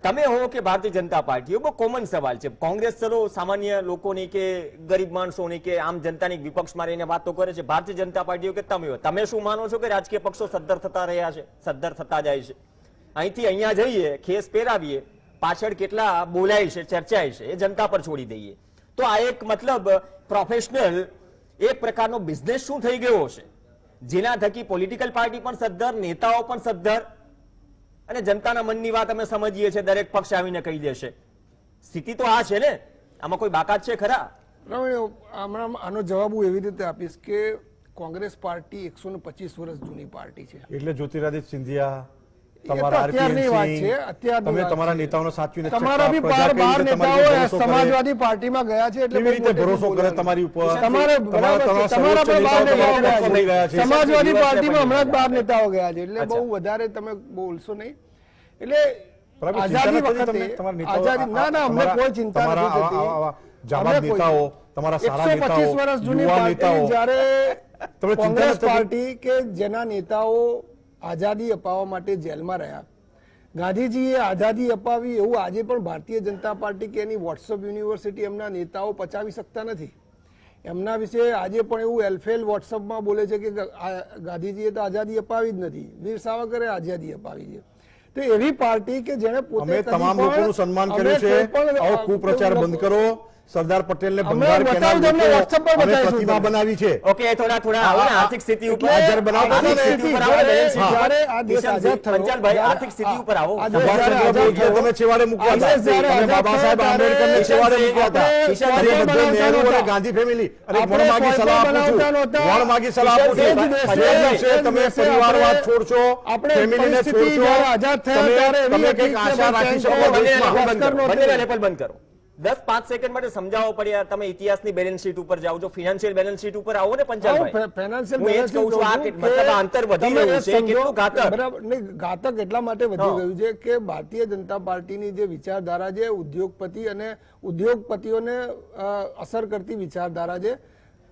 Speaker 1: તમે હો કે ભારતીય જનતા પાર્ટી, બહુ કોમન સવાલ છે. કોંગ્રેસ ચલો સામાન્ય લોકોની કે ગરીબ માણસોની કે આમ જનતાની વિપક્ષમાં રહીને વાતો કરે છે. ભારતીય જનતા પાર્ટીઓ કે તમે શું માનો છો કે રાજકીય પક્ષો સદ્ધર થતા રહ્યા છે, સદ્ધર થતા જાય છે? અહીંથી અહીંયા જઈએ, ખેસ પહેરાવીએ, પાછળ કેટલા બોલાય છે, ચર્ચાય છે, એ જનતા પર છોડી દઈએ. તો આ એક મતલબ પ્રોફેશનલ એક પ્રકારનો બિઝનેસ શું થઈ ગયો છે, જેના થકી પોલિટિકલ પાર્ટી પણ સદ્ધર, નેતાઓ પણ સદ્ધર, અને જનતાના મનની વાત અમે સમજીએ છીએ, દરેક પક્ષ આવીને કહી દેશે. સ્થિતિ તો આ છે ને, આમાં કોઈ બાકાત છે ખરા?
Speaker 5: હમણાં આનો જવાબ હું એવી રીતે આપીશ કે કોંગ્રેસ પાર્ટી 125 વર્ષ જૂની પાર્ટી છે.
Speaker 4: એટલે જ્યોતિરાદિત્ય સિંધિયા,
Speaker 5: એ તો
Speaker 4: તમારા
Speaker 5: અત્યારની વાત
Speaker 4: RPN
Speaker 5: છે,
Speaker 4: સિંહ,
Speaker 5: અત્યારની
Speaker 4: તમે
Speaker 5: વાત
Speaker 4: તમારા
Speaker 5: છે.
Speaker 4: નેતાઓને સાચવીને
Speaker 5: તમારા બી
Speaker 4: પ્રજા કઈ
Speaker 5: બાર
Speaker 4: રીતે
Speaker 5: નેતાઓ
Speaker 4: તમારી ઉપર ભરોસો કરે?
Speaker 5: સમાજવાદી પાર્ટીમાં ગયા છે એટલે
Speaker 4: કેવી રીતે
Speaker 5: બહુ
Speaker 4: ભરોસો કરે
Speaker 5: બોલવાનું.
Speaker 4: તમારી ઉપર?
Speaker 5: તમારે બરાબર છે, તમારા પણ બાર નેતાઓ ગયા છે. સમાજવાદી પાર્ટીમાં હમણાં જ 12 નેતાઓ ગયા છે એટલે બહુ વધારે તમે બોલશો નહીં. એટલે આઝાદી વખતે આઝાદી ના અમને કોઈ ચિંતા નથી થતી.
Speaker 4: જાબાદ નેતાઓ, તમારા સારા નેતાઓ,
Speaker 5: 125 વર્ષ જૂની
Speaker 4: યુવા
Speaker 5: પાર્ટી
Speaker 4: નેતાઓ,
Speaker 5: જ્યારે
Speaker 4: તમને ચિંતા
Speaker 5: કોંગ્રેસ
Speaker 4: નથી?
Speaker 5: પાર્ટી કે જેના નેતાઓ આઝાદી અપાવવા માટે જેલમાં રહ્યા, ગાંધીજીએ આઝાદી અપાવી એવું આજે પણ ભારતીય જનતા પાર્ટી કે એની વોટ્સઅપ યુનિવર્સિટી એમના નેતાઓ પચાવી શકતા નથી. એમના વિશે આજે પણ એવું એલફેલ વોટ્સઅપમાં બોલે છે કે ગાંધીજીએ તો આઝાદી અપાવી જ નથી, વીર સાવરકરે આઝાદી અપાવી છે. તો એવી પાર્ટી કે જેને પોતે
Speaker 4: અમે તમામ લોકોનું સન્માન કર્યું છે. આવો કુપ્રચાર બંધ કરો. સરદાર પટેલને બંગાળ કેનાલ પ્રતિમા બનાવી છે.
Speaker 1: ઓકે, થોડા આવો ને આર્થિક સ્થિતિ ઉપર.
Speaker 4: હાજર બનાવો
Speaker 1: આર્થિક
Speaker 4: ને.
Speaker 1: સ્થિતિ ઉપર આવો, બેલેન્સ શીટ.
Speaker 5: જ્યારે આ દેશ આઝાદ થયો,
Speaker 1: પંચાલભાઈ, આર્થિક સ્થિતિ ઉપર આવો.
Speaker 4: સુભાષચંદ્ર બોઝને તમે છેવાડે મૂક્યા હતા. તમે બાબા સાહેબ આંબેડકરને છેવાડે મૂક્યા હતા. અને એ બધું નહેરુ અને ગાંધી ફેમિલી અને વણ માગી સલાહ આપું છું. વણ માગી સલાહ આપું છું. જે દિવસે તમે પરિવારવાદ છોડશો, ફેમિલીને છોડશો, તમે કંઈક આશા રાખી શકો દેશમાં.
Speaker 1: બંનેના લેપલ બંધ કરો. 10-5 સેકન્ડ માટે સમજાવવો પડે યાર. તમે ઇતિહાસની બેલેન્સ શીટ ઉપર જાઓ છો, ફિનાન્શિયલ બેલેન્સ શીટ ઉપર આવો ને પંચાલભાઈ. હું એ જ કહું છું, આ મતલબ આ અંતર વધી રહ્યું છે, કેટલું ઘાતક.
Speaker 5: બરાબર નહીં, ઘાતક એટલા માટે વધી ગયું છે કે ભારતીય જનતા પાર્ટીની જે વિચારધારા છે, ઉદ્યોગપતિ અને ઉદ્યોગપતિઓને અસર કરતી વિચારધારા છે,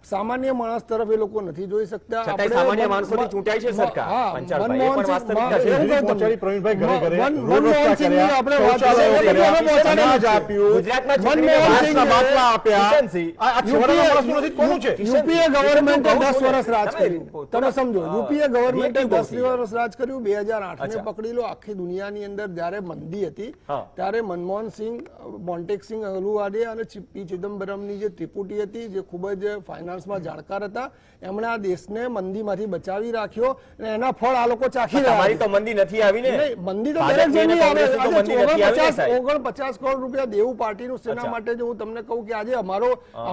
Speaker 5: સામાન્ય માણસ તરફ એ લોકો નથી જોઈ શકતા.
Speaker 1: છતાંય સામાન્ય માણસોથી ચૂંટાય છે સરકાર. પંચાલભાઈ, એ પણ વાસ્તવિકતા છે.
Speaker 4: પહોંચાડી પ્રવીણભાઈ ઘરે ઘરે
Speaker 5: મનમોહન સિંહની આપણે વાત
Speaker 4: શૌચાલયો
Speaker 5: કરીએ,
Speaker 4: કર્યા, અનાજ આપ્યું,
Speaker 1: ગુજરાતમાં
Speaker 4: ઘાસના બાટલા આપ્યા.
Speaker 1: કિશનસિંહ,
Speaker 4: આ છેવાડાના માણસો નથી, કોનું છે?
Speaker 5: યુપીએ ગવર્મેન્ટે
Speaker 1: કિશન,
Speaker 5: 10 વર્ષ રાજ
Speaker 1: તમે
Speaker 5: કર્યું. તમે સમજો, યુપીએ ગવર્મેન્ટે
Speaker 1: reactive
Speaker 5: 10 વર્ષ રાજ કર્યું. 2008 ને
Speaker 1: અચ્છા.
Speaker 5: પકડી લો. આખી દુનિયાની અંદર જ્યારે મંદી હતી
Speaker 1: હા.
Speaker 5: ત્યારે મનમોહન સિંહ, મોન્ટેક સિંહ અહલુવાલિયા અને પી ચિદમ્બરમની જે ત્રિપુટી હતી, જે ખૂબ જ ફાઇનાન્સમાં જાણકાર હતા, એમણે આ દેશને મંદીમાંથી બચાવી રાખ્યો અને એના ફળ આ લોકો ચાખી રહ્યા
Speaker 1: તમારી
Speaker 5: છે.
Speaker 1: તો મંદી નથી આવી ને.
Speaker 5: નહીં, મંદી તો
Speaker 1: ભાજપની
Speaker 5: દરેક
Speaker 1: અને
Speaker 5: જણની આવે.
Speaker 1: કોંગ્રેસની તો
Speaker 5: આજે
Speaker 1: મંદી નથી આવી ને,
Speaker 5: 49
Speaker 1: સાહેબ.
Speaker 5: કરોડ રૂપિયા દેવું પાર્ટીનું સેના
Speaker 1: અચ્છા.
Speaker 5: માટે જો હું તમને કહું કે આજે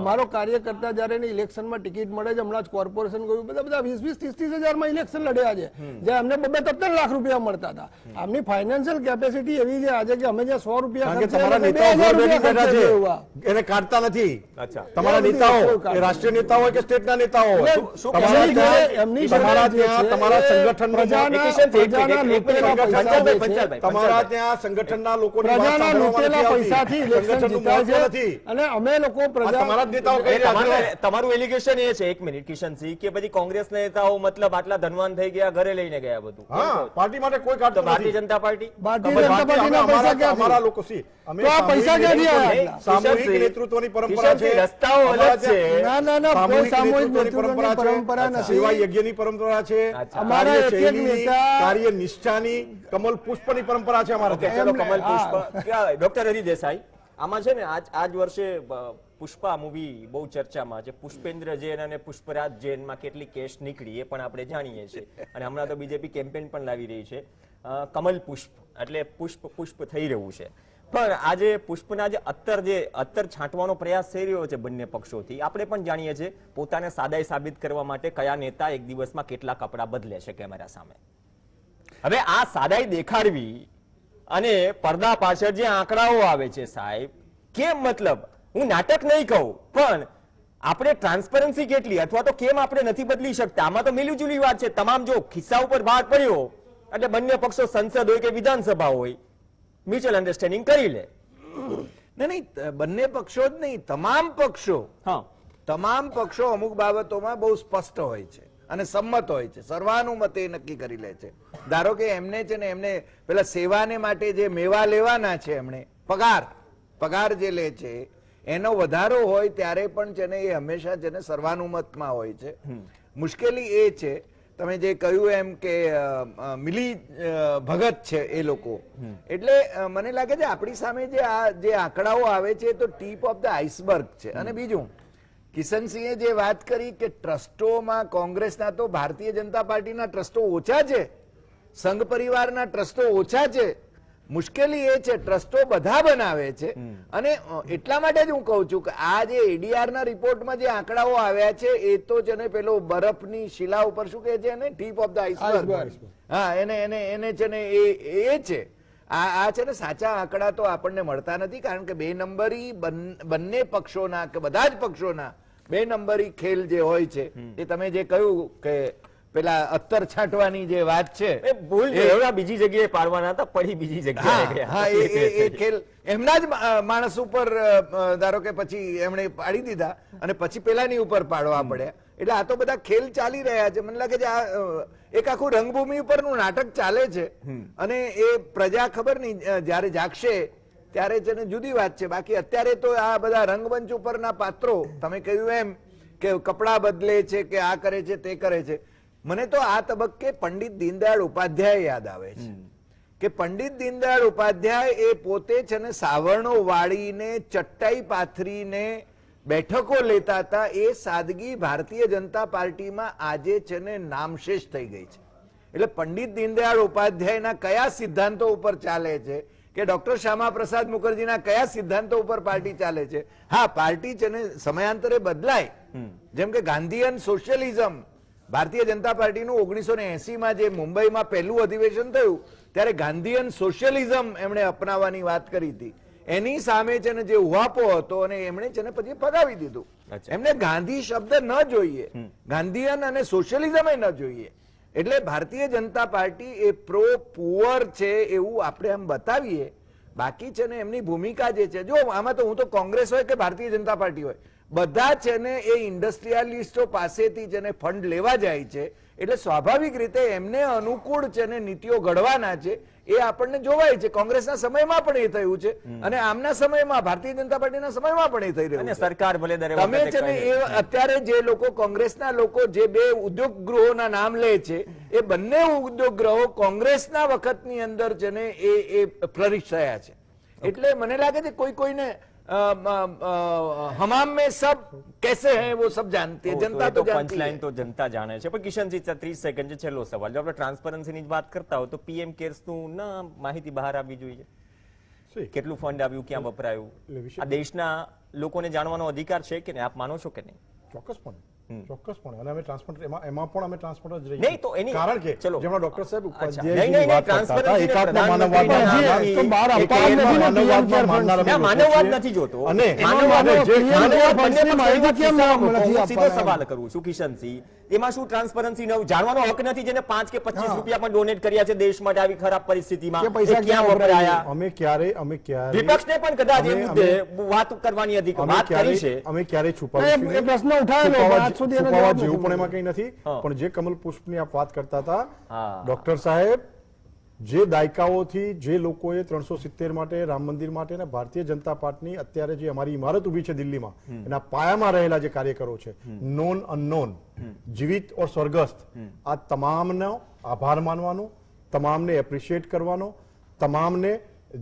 Speaker 5: અમારો કાર્યકર્તા જ્યારે એને ઇલેક્શનમાં ટિકિટ મળે છે, હમણાં જ કોર્પોરેશન ગયું, બધા 20-30 હજારમાં ઇલેક્શન લડ્યા છે, જ્યાં અમને 2-3 લાખ રૂપિયા મળતા હતા. આમની ફાઇનાન્શિયલ કેપેસિટી એવી છે આજે કે અમે જ્યાં 100 રૂપિયા
Speaker 4: કારણ કે
Speaker 5: ખર્ચે,
Speaker 4: તમારા
Speaker 5: અમે
Speaker 4: નેતાઓ
Speaker 5: 2000
Speaker 4: ઘર બેઠી
Speaker 5: રૂપિયા
Speaker 4: બેઠા
Speaker 5: ખર્ચે
Speaker 4: છે,
Speaker 5: એવા.
Speaker 4: એને કાઢતા નથી.
Speaker 1: અચ્છા.
Speaker 4: તમારા
Speaker 5: એમની
Speaker 4: નેતાઓ,
Speaker 5: કોઈ કાઢતા
Speaker 4: એ રાષ્ટ્રીય નેતાઓ હોય કે સ્ટેટના નેતાઓ હોય,
Speaker 1: શું
Speaker 4: તમારા
Speaker 5: એમની
Speaker 4: ત્યાં
Speaker 5: એમની
Speaker 4: તમારા
Speaker 5: શરત જે
Speaker 4: ત્યાં
Speaker 5: છે,
Speaker 4: તમારા
Speaker 5: એ
Speaker 4: સંગઠનનો
Speaker 5: પ્રજાના-
Speaker 1: કિશનસિંહ, એક
Speaker 5: પ્રજાના
Speaker 1: મિનિટ,
Speaker 5: લૂંટેલા પૈસા જે છે,
Speaker 1: પંચાલભાઈ,
Speaker 4: તમારા ત્યાં સંગઠનના લોકોની વાત
Speaker 5: પ્રજાના
Speaker 4: સાંભળવામાં
Speaker 5: લૂંટેલા
Speaker 4: નથી આવતી.
Speaker 5: પૈસાથી ઇલેક્શન
Speaker 4: સંગઠનનું
Speaker 5: જીતાય
Speaker 4: મહત્વ
Speaker 5: છે
Speaker 4: નથી.
Speaker 5: અને અમે લોકો
Speaker 4: આ
Speaker 5: પ્રજા
Speaker 4: તમારા જ નેતાઓ કહી રહ્યા છે.
Speaker 1: તમારું એલિગેશન એ છે, એક મિનિટ કિશનસિંહ, કે પછી કોંગ્રેસ નેતાઓ મતલબ આટલા ધનવાન થઈ ગયા, ઘરે લઈને ગયા બધું.
Speaker 4: હા, પાર્ટી માટે કોઈ
Speaker 1: તો
Speaker 4: કાઢતું
Speaker 1: ભારતીય
Speaker 4: નથી.
Speaker 1: જનતા પાર્ટી
Speaker 5: ભારતીય જનતા પાર્ટીના પૈસા ક્યાંથી?
Speaker 4: અમારા લોકો સી અમે
Speaker 5: તો આ પૈસા ક્યાંથી આવ્યા?
Speaker 4: સામૂહિક
Speaker 1: કિશનસિંહ,
Speaker 4: નેતૃત્વની પરંપરા છે.
Speaker 1: કિશનસિંહ, રસ્તાઓ અલગ
Speaker 4: અમારા
Speaker 1: છે.
Speaker 4: ત્યાં
Speaker 5: ના,
Speaker 4: સામૂહિક
Speaker 5: સામૂહિક
Speaker 4: નેતૃત્વની
Speaker 5: નેતૃત્વની
Speaker 4: પરંપરા
Speaker 5: પરંપરા
Speaker 4: છે.
Speaker 5: નથી.
Speaker 4: સેવા યજ્ઞની પરંપરા છે.
Speaker 1: અચ્છા.
Speaker 5: અમારા એક એક
Speaker 4: કાર્યશૈલીની,
Speaker 5: નેતા-
Speaker 4: કાર્ય નિષ્ઠાની, કમલ પુષ્પની પરંપરા છે અમારા
Speaker 1: ઓકે,
Speaker 4: ત્યાં.
Speaker 1: ચલો કમલ
Speaker 5: હા.
Speaker 1: પુષ્પા. ડોક્ટર હરિ દેસાઈ, આમાં છે ને આજ વર્ષે પુષ્પા મૂવી બહુ ચર્ચામાં છે. પુષ્પેન્દ્ર જૈન અને પુષ્પરાજ જૈનમાં કેટલી કેસ નીકળી એ પણ આપણે જાણીએ છીએ, અને હમણાં તો બીજેપી કેમ્પેન પણ લાવી રહી છે. કમલ પુષ્પ એટલે પુષ્પ થઈ રહ્યું છે. પણ આજે પુષ્પના જે અત્તર છાંટવાનો પ્રયાસ થઈ રહ્યો છે બંને પક્ષોથી, આપણે પણ જાણીએ છીએ પોતાને સાદાઈ સાબિત કરવા માટે કયા નેતા એક દિવસમાં કેટલા કપડા બદલે છે કેમેરા સામે. હવે આ સાદાઈ દેખાડવી અને પડદા પાછળ જે આંકડાઓ આવે છે સાહેબ, કેમ મતલબ હું નાટક નહીં કહું, પણ આપણે ટ્રાન્સપરન્સી કેટલી અથવા તો કેમ આપણે નથી બદલી શકતા? આમાં તો મિલી જુલી વાત છે. તમામ જો ખિસ્સા ઉપર ભાર પડ્યો એટલે બંને પક્ષો સંસદ હોય કે વિધાનસભા હોય મ્યુચ્યુઅલ અન્ડરસ્ટેન્ડિંગ કરી લે.
Speaker 3: નહીં, બંને પક્ષો જ નહીં, તમામ પક્ષો,
Speaker 1: હા,
Speaker 3: તમામ પક્ષો અમુક બાબતોમાં બહુ સ્પષ્ટ હોય છે અને સંમત હોય છે, સર્વાનુમતે નક્કી કરી લે છે. ધારો કે એમને છે ને એમને પેલા સેવાને માટે જે મેવા લેવાના છે, એમણે પગાર જે લે છે એનો વધારો હોય ત્યારે પણ છે ને એ હંમેશા છે ને સર્વાનુમતમાં હોય છે. મુશ્કેલી એ છે, તમે જે કહ્યું એમ કે મિલી ભગત છે એ લોકો, એટલે મને લાગે છે આપણી સામે જે આંકડાઓ આવે છે તો ટીપ ઓફ ધ આઈસબર્ગ છે. અને બીજું, કિશનસિંહે જે વાત કરી કે ટ્રસ્ટોમાં કોંગ્રેસના તો ભારતીય જનતા પાર્ટીના ટ્રસ્ટો ઓછા છે, સંઘ પરિવારના ટ્રસ્ટો ઓછા છે. મુશ્કેલી એ છે ટ્રસ્ટો બધા બનાવે છે. અને એટલા માટે જ હું કહું છું કે આ જે એડીઆર ના રિપોર્ટમાં જે આંકડાઓ આવ્યા છે એ તો છે ને પેલો બરફની શિલા ઉપર શું કહે છે એને ટીપ ઓફ ધ આઈસબર્ગ. હા, એને છે ને એ છે. આ છે ને સાચા આંકડા તો આપણને મળતા નથી, કારણ કે બે નંબરી બંને પક્ષોના કે બધા જ પક્ષોના બે નંબરી ખેલ જે હોય છે એ તમે જે કહ્યું કે પેલા અત્તર છાંટવાની જે વાત છે
Speaker 1: એ ભૂલ છે, બીજી જગ્યાએ પાડવાના હતા, પડી બીજી જગ્યાએ ગયા.
Speaker 3: હા, એ ખેલ એમના જ માણસ ઉપર ધારો કે પછી એમણે પાડી દીધા અને પછી પેલાની ઉપર પાડવા પડ્યા. એટલે આ તો બધા ખેલ ચાલી રહ્યા છે. મને લાગે છે આ એક આખું રંગભૂમિ ઉપરનું નાટક ચાલે છે અને એ પ્રજા ખબર નહીં જયારે જાગશે ત્યારે છે ને જુદી વાત છે. બાકી અત્યારે તો આ બધા રંગમંચ ઉપરના પાત્રો, તમે કહ્યું એમ કે કપડા બદલે છે કે આ કરે છે તે કરે છે. મને તો આ તબક્કે પંડિત દીનદયાળ ઉપાધ્યાય યાદ આવે છે કે પંડિત દીનદયાળ ઉપાધ્યાય એ પોતે છે ને સાવરણો વાળીને ચટ્ટાઈ પાથરીને બેઠકો લેતા હતા. એ સાદગી ભારતીય જનતા પાર્ટીમાં આજે છે ને નામશેષ થઈ ગઈ છે. એટલે પંડિત દીનદયાળ ઉપાધ્યાયના કયા સિદ્ધાંતો ઉપર ચાલે છે કે ડોક્ટર શ્યામા પ્રસાદ મુખર્જીના કયા સિદ્ધાંતો ઉપર પાર્ટી ચાલે છે? હા, પાર્ટી છે ને સમયાંતરે બદલાય. જેમ કે ગાંધીયન સોશિયલિઝમ ભારતીય જનતા પાર્ટીનું 1980માં જે મુંબઈમાં પહેલું અધિવેશન થયું ત્યારે ગાંધીયન સોશિયલિઝમ એમણે અપનાવવાની વાત કરી હતી. એની સામે છે ને જે ઉહાપો હતો અને એમણે છે ને પછી ફગાવી દીધું. એમને ગાંધી શબ્દ ન જોઈએ, ગાંધીયન અને સોશિયલિઝમ ન જોઈએ. એટલે ભારતીય જનતા પાર્ટી એ પ્રો પુઅર છે એવું આપણે આમ બતાવીએ. બાકી છે ને એમની ભૂમિકા જે છે, જો આમાં તો હું તો કોંગ્રેસ હોય કે ભારતીય જનતા પાર્ટી હોય, બધા છે ને એ ઇન્ડસ્ટ્રીયાલિસ્ટો પાસેથી છે ને ફંડ લેવા જાય છે. એટલે સ્વાભાવિક રીતે એમને અનુકૂળ છે ને નીતિઓ ઘડવાના છે. એ આપણને જોવાય છે. કોંગ્રેસના સમયમાં પણ એ થયું છે અને આમના સમયમાં ભારતીય જનતા પાર્ટીના સમયમાં પણ એ થઈ રહ્યું છે.
Speaker 1: સરકાર ભલે
Speaker 3: તમે છે ને એ અત્યારે જે લોકો કોંગ્રેસના લોકો જે બે ઉદ્યોગ ગૃહોના નામ લે છે એ બંને ઉદ્યોગ ગૃહો કોંગ્રેસના વખતની અંદર છે ને એ ફ્લરિશ થયા છે. એટલે મને લાગે છે કોઈને हमाम में सब कैसे हैं वो सब जानती है, जनता तो जानती है.
Speaker 1: पंचलाइन तो जनता जाने છે. પણ કિશનજી 30 સેકન્ડ છે, છેલ્લો સવાલ. જો આપણે ટ્રાન્સપરન્સીની જ વાત કરતા હોય તો પીએમ કેર્સ નું ના માહિતી બહાર આવવી જોઈએ. કેટલું ફંડ આવ્યું, ક્યાં વપરાયું, આ દેશના લોકોને જાણવાનો અધિકાર છે કે નહીં? આપ માનો છો કે નહીં?
Speaker 4: ચોક્કસપણે અને અમે ટ્રાન્સપરન્ટ એમાં પણ અમે ટ્રાન્સપરન્ટ જ રહીએ.
Speaker 1: નહીં તો એની
Speaker 4: કારણ કે
Speaker 1: ચલો
Speaker 4: જેમણે ડોક્ટર સાહેબ
Speaker 1: નહીં ટ્રાન્સપરન્સી માનવવાદ નથી જોતો. અને સીધો સવાલ કરું છું કિશનસિંહ, એમાં શું ટ્રાન્સપરન્સી જાણવાનો હક નથી જેને 5 કે 25 રૂપિયા પણ ડોનેટ કર્યા છે દેશ માટે આવી ખરાબ પરિસ્થિતિમાં? ક્યાં વપરાયા?
Speaker 4: અમે ક્યારે
Speaker 1: વિપક્ષને પણ કદાચ એ મુદ્દે વાત કરવાની અધિકાર વાત કરી છે.
Speaker 4: અમે ક્યારે છુપાવ્યું
Speaker 5: પ્રશ્ન ઉઠાવેલો
Speaker 4: જેવું પણ એમાં કઈ નથી. પણ જે કમલ પુષ્પની આપ વાત કરતા હતા ડોક્ટર સાહેબ, જે દાયકાઓથી જે લોકોએ 370 માટે, રામ મંદિર માટે અને ભારતીય જનતા પાર્ટીની અત્યારે જે અમારી ઇમારત ઉભી છે દિલ્હીમાં, એના પાયામાં રહેલા જે કાર્યકરો છે, નોન અનનોન, જીવિત ઓર સ્વર્ગસ્થ, આ તમામનો આભાર માનવાનો, તમામને એપ્રિશિએટ કરવાનો, તમામને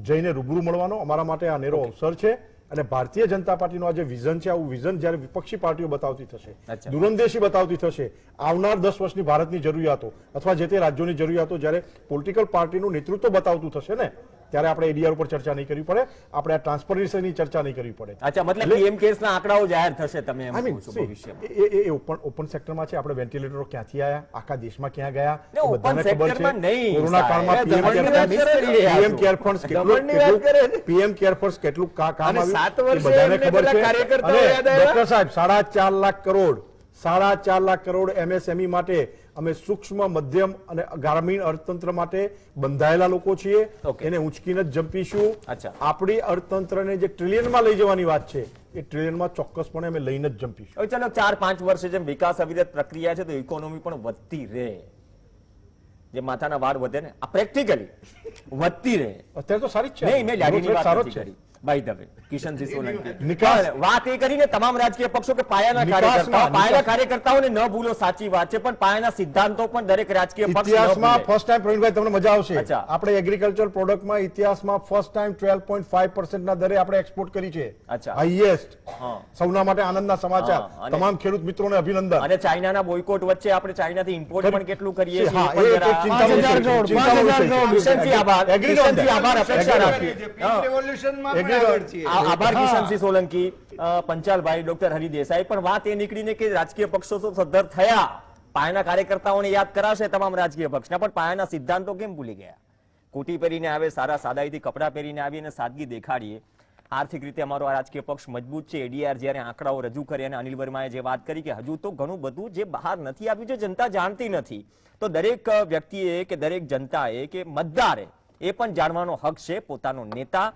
Speaker 4: જઈને રૂબરૂ મળવાનો અમારા માટે આ નેરો અવસર છે. અને ભારતીય જનતા પાર્ટીનું આ જે વિઝન છે, આવું વિઝન જયારે વિપક્ષી પાર્ટીઓ બતાવતી થશે, દૂરંદેશી બતાવતી થશે, આવનાર 10 વર્ષની ભારતની જરૂરિયાતો અથવા જે તે રાજ્યોની જરૂરિયાતો જયારે પોલિટિકલ પાર્ટીનું નેતૃત્વ બતાવતું થશે ને, ત્યારે આપણે એડીઆર ઉપર ચર્ચા નહીં કરવી પડે, આપણે આ ટ્રાન્સપરન્સીની ચર્ચા નહીં કરવી પડે.
Speaker 1: અચ્છા, મતલબ પીએમ કેર્સના આંકડાઓ જાહેર થશે, તમે એમ કહો છો ભવિષ્યમાં?
Speaker 4: એ ઓપન સેક્ટરમાં છે. આપણે વેન્ટિલેટરો ક્યાંથી આવ્યા, આખા દેશમાં ક્યાં ગયા,
Speaker 1: ઓપન સેક્ટરમાં નહીં.
Speaker 4: કોરોના કાળમાં પીએમ કેર ફંડ કેટલું કામ આવ્યું બધાને ખબર છે. અને ડોક્ટર સાહેબ 4.5 લાખ કરોડ 4.5 લાખ કરોડ એમએસએમઈ માટે અમે સૂક્ષ્મ મધ્યમ અને ગ્રામીણ અર્થતંત્ર માટે બંધાયેલા લોકો છીએ. એને ઉંચકીને જ જંપીશું. આપણી અર્થતંત્રને જે ટ્રિલિયનમાં લઈ જવાની વાત છે એ ટ્રિલિયનમાં ચોક્કસપણે અમે લઈને જ જંપીશું.
Speaker 1: હવે ચાલો 4-5 વર્ષે જેમ વિકાસ અવિરત પ્રક્રિયા છે તો ઇકોનોમી પણ વધતી રહે, જે માથાના વાળ વધે ને આ પ્રેક્ટિકલી વધતી રહે.
Speaker 4: અત્યારે તો સારી જ છે.
Speaker 1: નહીં, મેં લાડીની વાત
Speaker 4: સારો
Speaker 1: નથી
Speaker 4: છે.
Speaker 1: કરી. By the way, Kishansinh Solanki
Speaker 4: નિકાસ
Speaker 1: વાત એ કરીને તમામ રાજકીય પક્ષો કે પાયાના કાર્યકર્તાઓને ન ભૂલો, સાચી વાત છે, પણ પાયાના સિદ્ધાંતો પણ દરેક રાજકીય પક્ષ
Speaker 4: ઇતિહાસમાં ફર્સ્ટ ટાઈમ પ્રવીણભાઈ તમને મજા આવશે. આપણે એગ્રીકલ્ચર પ્રોડક્ટમાં ઇતિહાસમાં ફર્સ્ટ ટાઈમ 12.5% ના દરે આપણે એક્સપોર્ટ કરી છે. હાઈએસ્ટ. સૌના માટે આનંદના સમાચાર. તમામ ખેડૂત મિત્રોને અભિનંદન.
Speaker 1: અને ચાઇનાના બોયકોટ વચ્ચે આપણે ચાઇનાથી ઇમ્પોર્ટ પણ કેટલું કરીએ છીએ. આભાર કિશનસિંહ સોલંકી, પંચાલભાઈ, ડોક્ટર હરિ દેસાઈ. પણ વાત એ નીકળીને કે રાજકીય પક્ષો તો સદ્ધર થયા, પાયાના કાર્યકર્તાઓને યાદ કરાશે તમામ રાજકીય પક્ષના, પણ પાયાના સિદ્ધાંતો કેમ ભૂલી ગયા? કોટી પહેરીને આવે, સારા સાદાઈથી કપડા પહેરીને આવી અને સાદગી દેખાડીએ. આર્થિક રીતે અમારો આ રાજકીય પક્ષ મજબૂત છે. એડીઆર જ્યારે આંકડાઓ રજૂ કરે અને અનિલ વર્માએ જે વાત કરી કે હજુ તો ઘણું બધું જે બહાર નથી આવ્યું, જે જનતા જાણતી નથી, તો દરેક વ્યક્તિએ કે દરેક જનતાએ કે મતદારે એ પણ જાણવાનો હક છે પોતાનો નેતા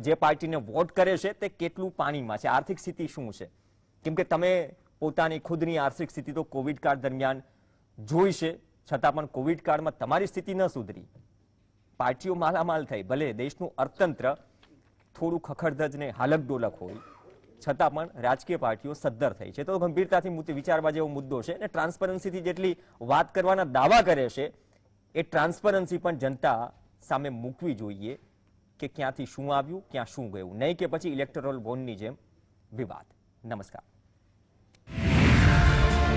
Speaker 1: જે પાર્ટીને વોટ કરે છે તે કેટલું પાણીમાં છે, આર્થિક સ્થિતિ શું છે. કેમ કે તમે પોતાની ખુદની આર્થિક સ્થિતિ તો કોવિડ કાળ દરમિયાન જોઈ છે, છતાં પણ કોવિડ કાળમાં તમારી સ્થિતિ ન સુધરી, પાર્ટીઓ માલામાલ થઈ, ભલે દેશનું અર્થતંત્ર થોડું ખખડધજ ને હાલક ડોલક હોય, છતાં પણ રાજકીય પાર્ટીઓ સદ્ધર થઈ છે. તો ગંભીરતાથી વિચારવા જેવો મુદ્દો છે. અને ટ્રાન્સપરન્સીથી જેટલી વાત કરવાના દાવા કરે છે એ ટ્રાન્સપરન્સી પણ જનતા સામે મૂકવી જોઈએ કે ક્યાંથી શું આવ્યું, ક્યાં શું ગયું, નહીં કે પછી ઇલેક્ટોરલ બોન્ડની જેમ વિવાદ. નમસ્કાર.